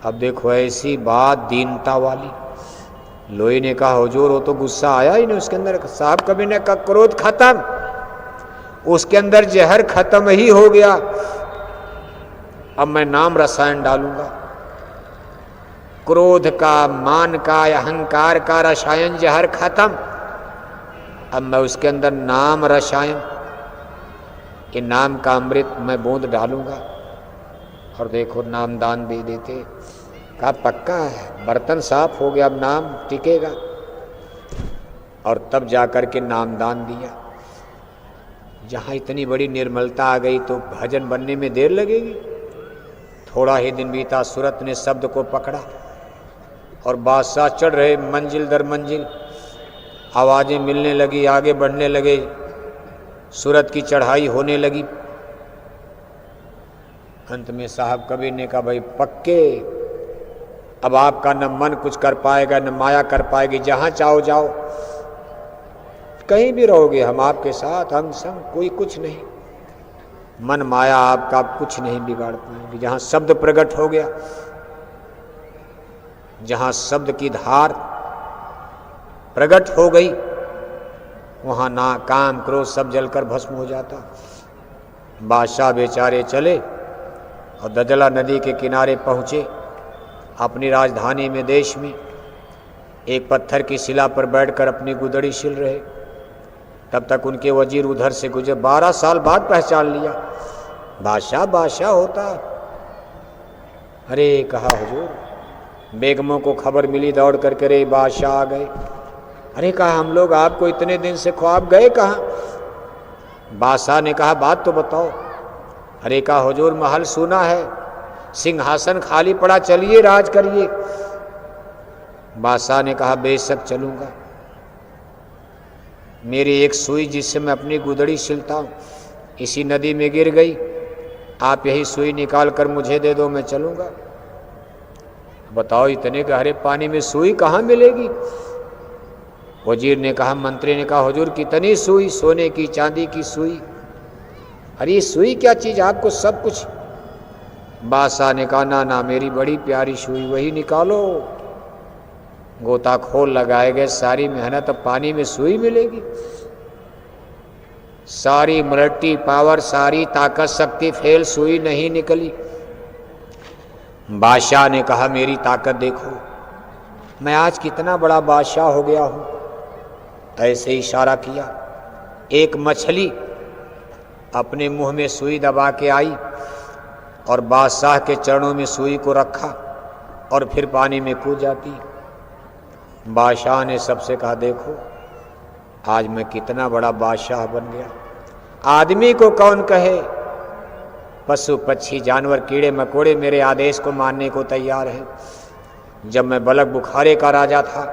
अब देखो ऐसी बात दीनता वाली। लोई ने कहा हुजूर वो तो गुस्सा आया ही नहीं उसके अंदर। साहब कबीर ने कहा क्रोध खत्म, उसके अंदर जहर खत्म ही हो गया, अब मैं नाम रसायन डालूंगा। क्रोध का, मान का, अहंकार का रसायन जहर खत्म। अब मैं उसके अंदर नाम रसायन, ये नाम का अमृत मैं बूंद डालूंगा और देखो नामदान दे देते। कहा पक्का है, बर्तन साफ हो गया, अब नाम टिकेगा। और तब जाकर के नामदान दिया। जहाँ इतनी बड़ी निर्मलता आ गई तो भजन बनने में देर लगेगी। थोड़ा ही दिन बीता, सूरत ने शब्द को पकड़ा और बादशाह चढ़ रहे मंजिल दर मंजिल, आवाज़ें मिलने लगी, आगे बढ़ने लगे, सूरत की चढ़ाई होने लगी। अंत में साहब कबीर ने कहा भाई पक्के, अब आपका न मन कुछ कर पाएगा न माया कर पाएगी, जहाँ चाहो जाओ, कहीं भी रहोगे हम आपके साथ, अंग संग, कोई कुछ नहीं। मन माया आपका कुछ नहीं बिगाड़ पाएगी। जहाँ शब्द प्रकट हो गया, जहाँ शब्द की धार प्रकट हो गई, वहाँ ना काम क्रोध सब जलकर भस्म हो जाता। बादशाह बेचारे चले और दजला नदी के किनारे पहुँचे। अपनी राजधानी में, देश में, एक पत्थर की शिला पर बैठकर अपनी गुदड़ी छिल रहे। तब तक उनके वजीर उधर से गुजरे। 12 साल बाद पहचान लिया, बादशाह बादशाह होता। अरे कहा हुजूर, बेगमों को खबर मिली, दौड़ करके रे बादशाह आ गए। अरे कहा हम लोग आपको इतने दिन से ख्वाब गए कहाँ? बादशाह ने कहा बात तो बताओ। अरे कहा हुजूर महल सुना है, सिंहासन खाली पड़ा, चलिए राज करिए। बादशाह ने कहा बेशक चलूँगा। मेरी एक सुई जिससे मैं अपनी गुदड़ी सिलता हूँ इसी नदी में गिर गई, आप यही सुई निकाल कर मुझे दे दो, मैं चलूँगा। बताओ इतने गहरे पानी में सुई कहाँ मिलेगी? वजीर ने कहा, मंत्री ने कहा हुजूर कितनी सुई, सोने की चांदी की सुई। अरे ये सुई क्या चीज़, आपको सब कुछ। बादशाह ने कहा ना ना, मेरी बड़ी प्यारी सुई, वही निकालो। गोताखोर लगाए गए, सारी मेहनत, अब पानी में सुई मिलेगी। सारी मल्टी पावर, सारी ताकत शक्ति फेल, सुई नहीं निकली। बादशाह ने कहा मेरी ताकत देखो, मैं आज कितना बड़ा बादशाह हो गया हूँ। ऐसे इशारा किया। एक मछली अपने मुंह में सुई दबा के आई और बादशाह के चरणों में सुई को रखा और फिर पानी में कूद जाती। बादशाह ने सबसे कहा देखो आज मैं कितना बड़ा बादशाह बन गया। आदमी को कौन कहे, पशु पक्षी जानवर कीड़े मकोड़े मेरे आदेश को मानने को तैयार हैं। जब मैं बलक बुखारे का राजा था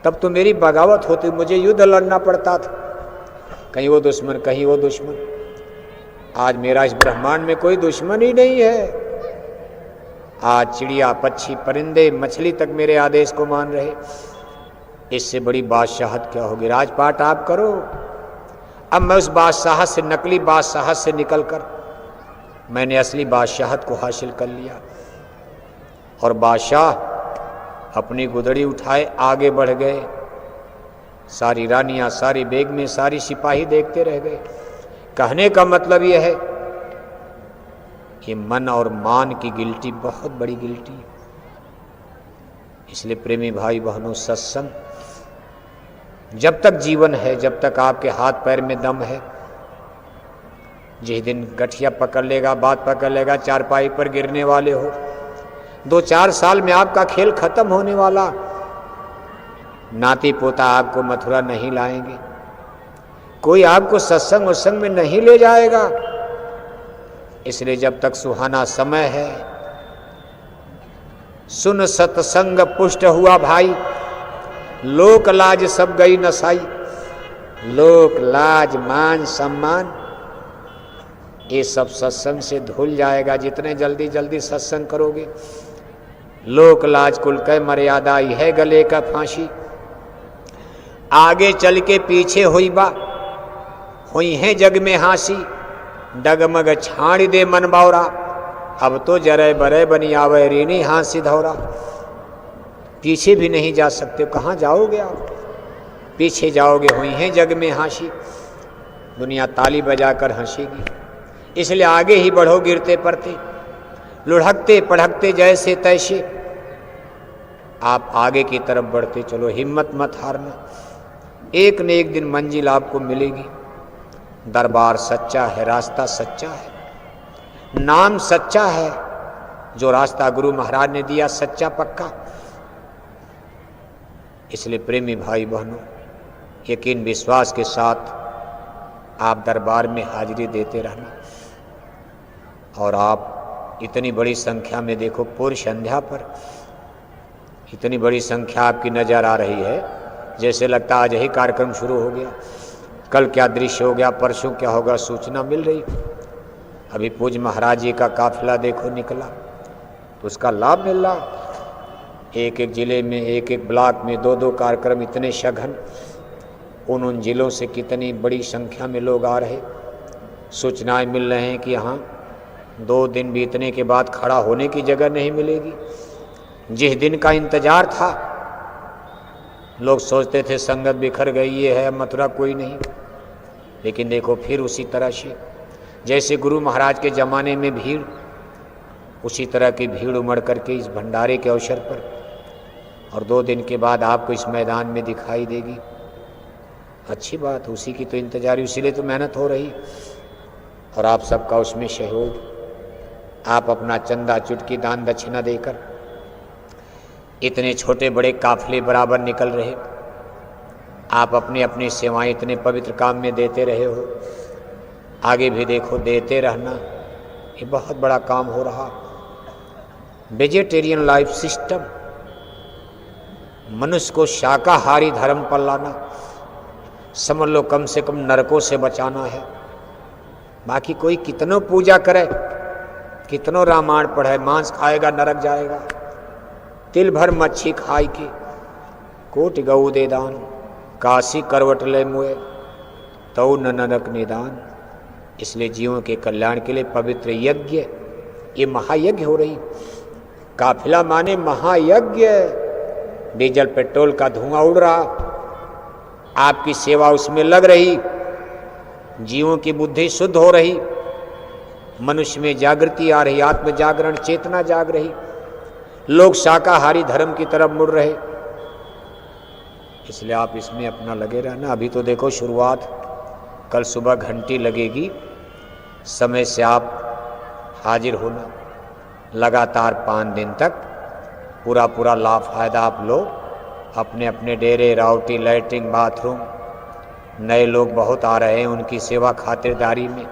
तब तो मेरी बगावत होती, मुझे युद्ध लड़ना पड़ता था, कहीं वो दुश्मन कहीं वो दुश्मन। आज मेरा इस ब्रह्मांड में कोई दुश्मन ही नहीं है। आज चिड़िया पक्षी परिंदे मछली तक मेरे आदेश को मान रहे। इससे बड़ी बादशाहत क्या होगी। राजपाट आप करो। अब मैं उस बादशाहत से, नकली बादशाहत से निकलकर मैंने असली बादशाहत को हासिल कर लिया। और बादशाह अपनी गुदड़ी उठाए आगे बढ़ गए। सारी रानियां, सारी बेगमें, सारी सिपाही देखते रह गए। कहने का मतलब यह है कि मन और मान की गिल्टी बहुत बड़ी गिल्टी है। इसलिए प्रेमी भाई बहनों, सत्संग जब तक जीवन है, जब तक आपके हाथ पैर में दम है, जिस दिन गठिया पकड़ लेगा, बात पकड़ लेगा, चारपाई पर गिरने वाले हो, 2-4 साल में आपका खेल खत्म होने वाला। नाती पोता आपको मथुरा नहीं लाएंगे, कोई आपको सत्संग उत्संग में नहीं ले जाएगा। इसलिए जब तक सुहाना समय है, सुन सत्संग पुष्ट हुआ भाई, लोक लाज सब गई नसाई। लोक लाज मान सम्मान ये सब सत्संग से धुल जाएगा। जितने जल्दी जल्दी सत्संग करोगे, लोक लाज कुल कै मर्यादा है गले का फांसी। आगे चल के पीछे हुई बा, हुई है जग में हासी। डगमग छाड़ दे मन बावरा, अब तो जरे बरे बनी आवे रीनी हासी धौरा। पीछे भी नहीं जा सकते, कहाँ जाओगे आप? पीछे जाओगे हुई है जग में हासी, दुनिया ताली बजाकर हंसेगी। इसलिए आगे ही बढ़ो गिरते पड़ते, लुढ़कते पढ़कते जैसे तैसे। आप आगे की तरफ बढ़ते चलो, हिम्मत मत हारना, एक न एक दिन मंजिल आपको मिलेगी। दरबार सच्चा है, रास्ता सच्चा है, नाम सच्चा है, जो रास्ता गुरु महाराज ने दिया सच्चा पक्का। इसलिए प्रेमी भाई बहनों, यकीन विश्वास के साथ आप दरबार में हाजिरी देते रहना। और आप इतनी बड़ी संख्या में देखो, पूर्व संध्या पर इतनी बड़ी संख्या आपकी नजर आ रही है, जैसे लगता आज ही कार्यक्रम शुरू हो गया, कल क्या दृश्य हो गया, परसों क्या होगा, सूचना मिल रही। अभी पूज्य महाराज जी का काफिला देखो निकला, तो उसका लाभ मिल रहा। एक एक जिले में, एक एक ब्लॉक में 2-2 कार्यक्रम, इतने सघन, उन जिलों से कितनी बड़ी संख्या में लोग आ रहे। सूचनाएं मिल रहे हैं कि यहाँ 2 दिन बीतने के बाद खड़ा होने की जगह नहीं मिलेगी। जिस दिन का इंतजार था, लोग सोचते थे संगत बिखर गई, ये है मथुरा कोई नहीं, लेकिन देखो फिर उसी तरह से जैसे गुरु महाराज के ज़माने में भीड़, उसी तरह की भीड़ उमड़ करके इस भंडारे के अवसर पर, और 2 दिन के बाद आपको इस मैदान में दिखाई देगी। अच्छी बात, उसी की तो इंतजार, इसीलिए तो मेहनत हो रही, और आप सबका उसमें सहयोग। आप अपना चंदा चुटकी दान दक्षिणा देकर इतने छोटे बड़े काफिले बराबर निकल रहे, आप अपनी अपनी सेवाएं इतने पवित्र काम में देते रहे हो, आगे भी देखो देते रहना। ये बहुत बड़ा काम हो रहा। वेजिटेरियन लाइफ सिस्टम, मनुष्य को शाकाहारी धर्म पर लाना, समझ लो कम से कम नरकों से बचाना है। बाकी कोई कितनों पूजा करे, कितनों रामायण पढ़े, मांस खाएगा नरक जाएगा। तिल भर मच्छी खाई के कोटि गऊ दे दान, काशी करवट ले मुए तऊ न नरक निदान। इसलिए जीवों के कल्याण के लिए पवित्र यज्ञ, ये महायज्ञ हो रही। काफिला माने महायज्ञ, डीजल पेट्रोल का धुआं उड़ रहा, आपकी सेवा उसमें लग रही, जीवों की बुद्धि शुद्ध हो रही, मनुष्य में जागृति आ रही, आत्म जागरण चेतना जाग रही, लोग शाकाहारी धर्म की तरफ मुड़ रहे। इसलिए आप इसमें अपना लगे रहना। अभी तो देखो शुरुआत, कल सुबह घंटी लगेगी, समय से आप हाजिर होना। लगातार 5 दिन तक पूरा लाभ फायदा आप लो। अपने अपने डेरे, राउटी, लैट्रिन, बाथरूम, नए लोग बहुत आ रहे हैं, उनकी सेवा खातिरदारी में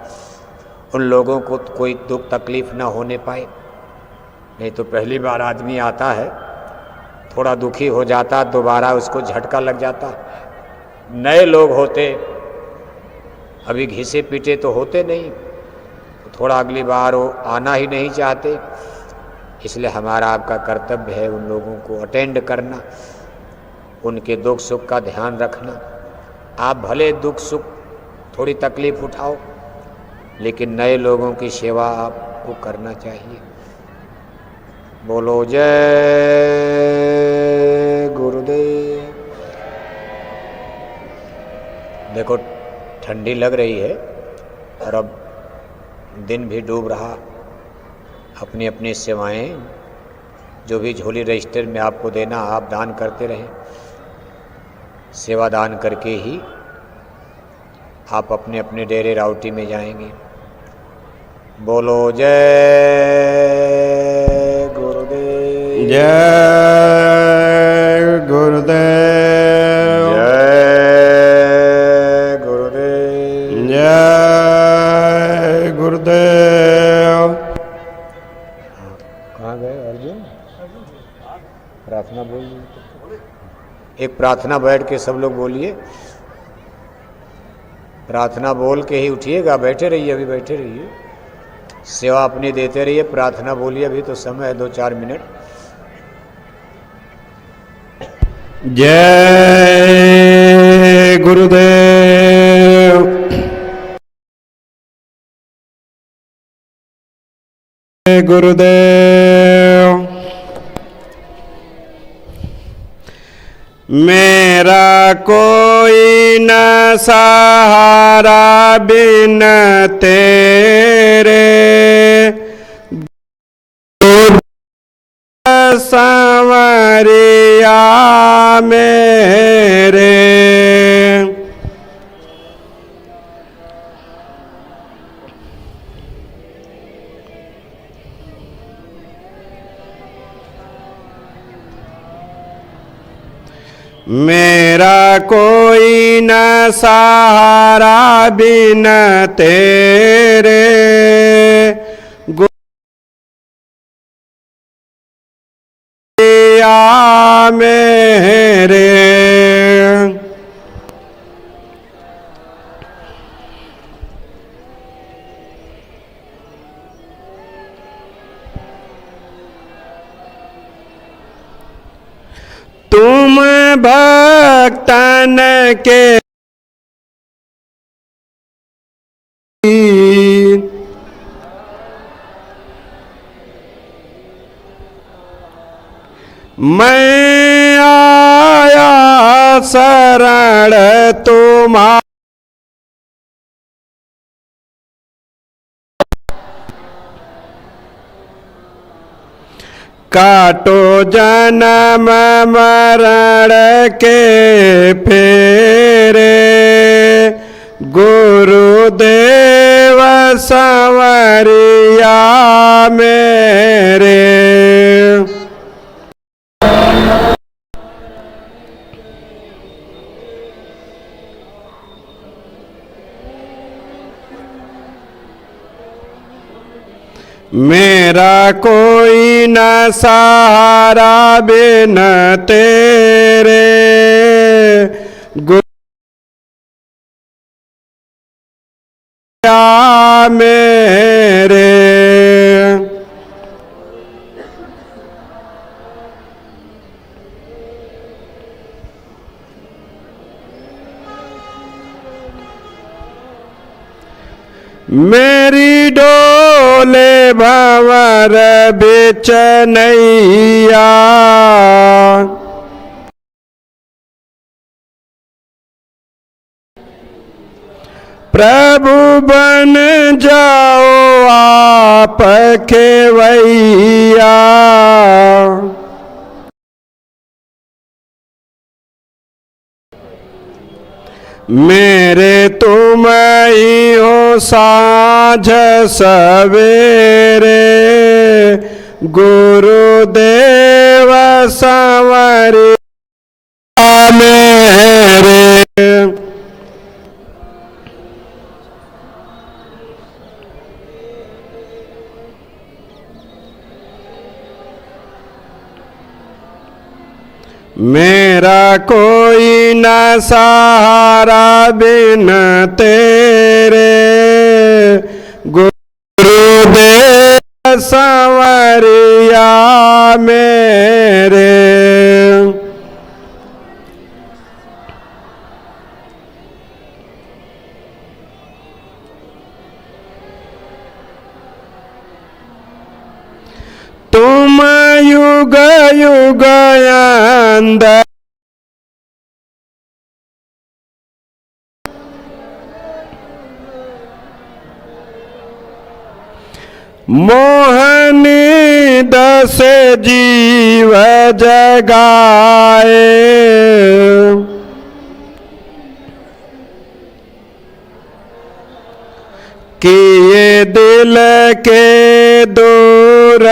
उन लोगों को कोई दुख तकलीफ ना होने पाए। नहीं तो पहली बार आदमी आता है, थोड़ा दुखी हो जाता, दोबारा उसको झटका लग जाता। नए लोग होते, अभी घिसे पीटे तो होते नहीं, तो थोड़ा अगली बार वो आना ही नहीं चाहते। इसलिए हमारा आपका कर्तव्य है उन लोगों को अटेंड करना, उनके दुख सुख का ध्यान रखना। आप भले दुख सुख थोड़ी तकलीफ उठाओ, लेकिन नए लोगों की सेवा आपको करना चाहिए। बोलो जय गुरुदेव। देखो ठंडी लग रही है और अब दिन भी डूब रहा। अपनी अपनी सेवाएं जो भी झोली रजिस्टर में आपको देना, आप दान करते रहें। सेवा दान करके ही आप अपने अपने डेरे राउटी में जाएंगे। बोलो जय गुरुदेव, जय गुरुदेव, जय गुरुदेव, जय गुरुदेव। कहाँ गए अर्जुन? प्रार्थना बोल, एक प्रार्थना बैठ के सब लोग बोलिए। प्रार्थना बोल के ही उठिएगा, बैठे रहिए, अभी बैठे रहिए, सेवा अपनी देते रहिए, प्रार्थना बोलिए। अभी तो समय है 2-4 मिनट। जय गुरुदेव, जय गुरुदेव। मेरा कोई न सहारा बिन तेरे, सांवरिया मेरे। मेरा कोई न सहारा बिन तेरे, गुरिया मेरे। तुम भक्तन के मैं आया शरण तुम्हारा। काटो जन्म मरण के फेरे, गुरुदेव सांवरिया मेरे। मेरा कोई न सहारा बिन तेरे, गुरिया मेरे। मेरी डोले भंवर बिच नैया, प्रभु बन जाओ आप खेवैया। मेरे तुम ही हो साँझ सवेरे, गुरुदेव सांवरिया मेरे। मेरा कोई न सहारा बिन तेरे, गुरुदेव सांवरिया मेरे। तुम युग युग अंदर मोहनी दस जीव जगाए, किए दिल के दूर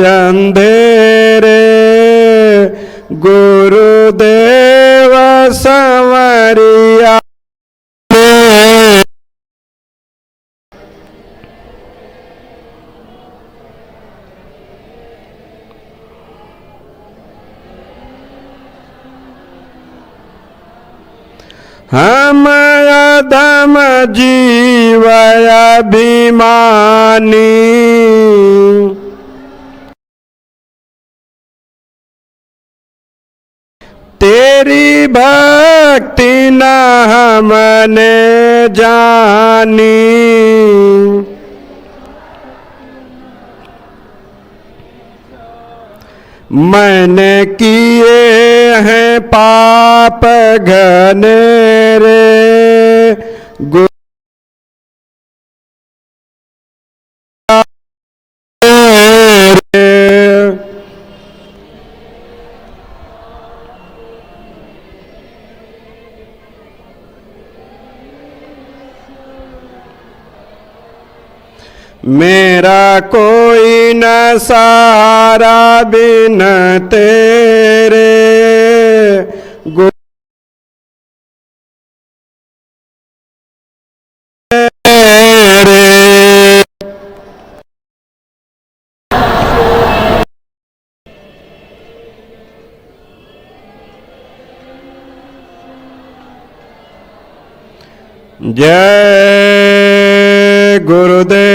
अंधेरे, गुरुदेव सांवरिया मेरे। हम अधम जीव अभिमानी, तेरी भक्ति न हमने जानी। मैंने किए हैं पाप घनेरे, मेरा कोई न सहारा बिन तेरे। जय गुरुदेव।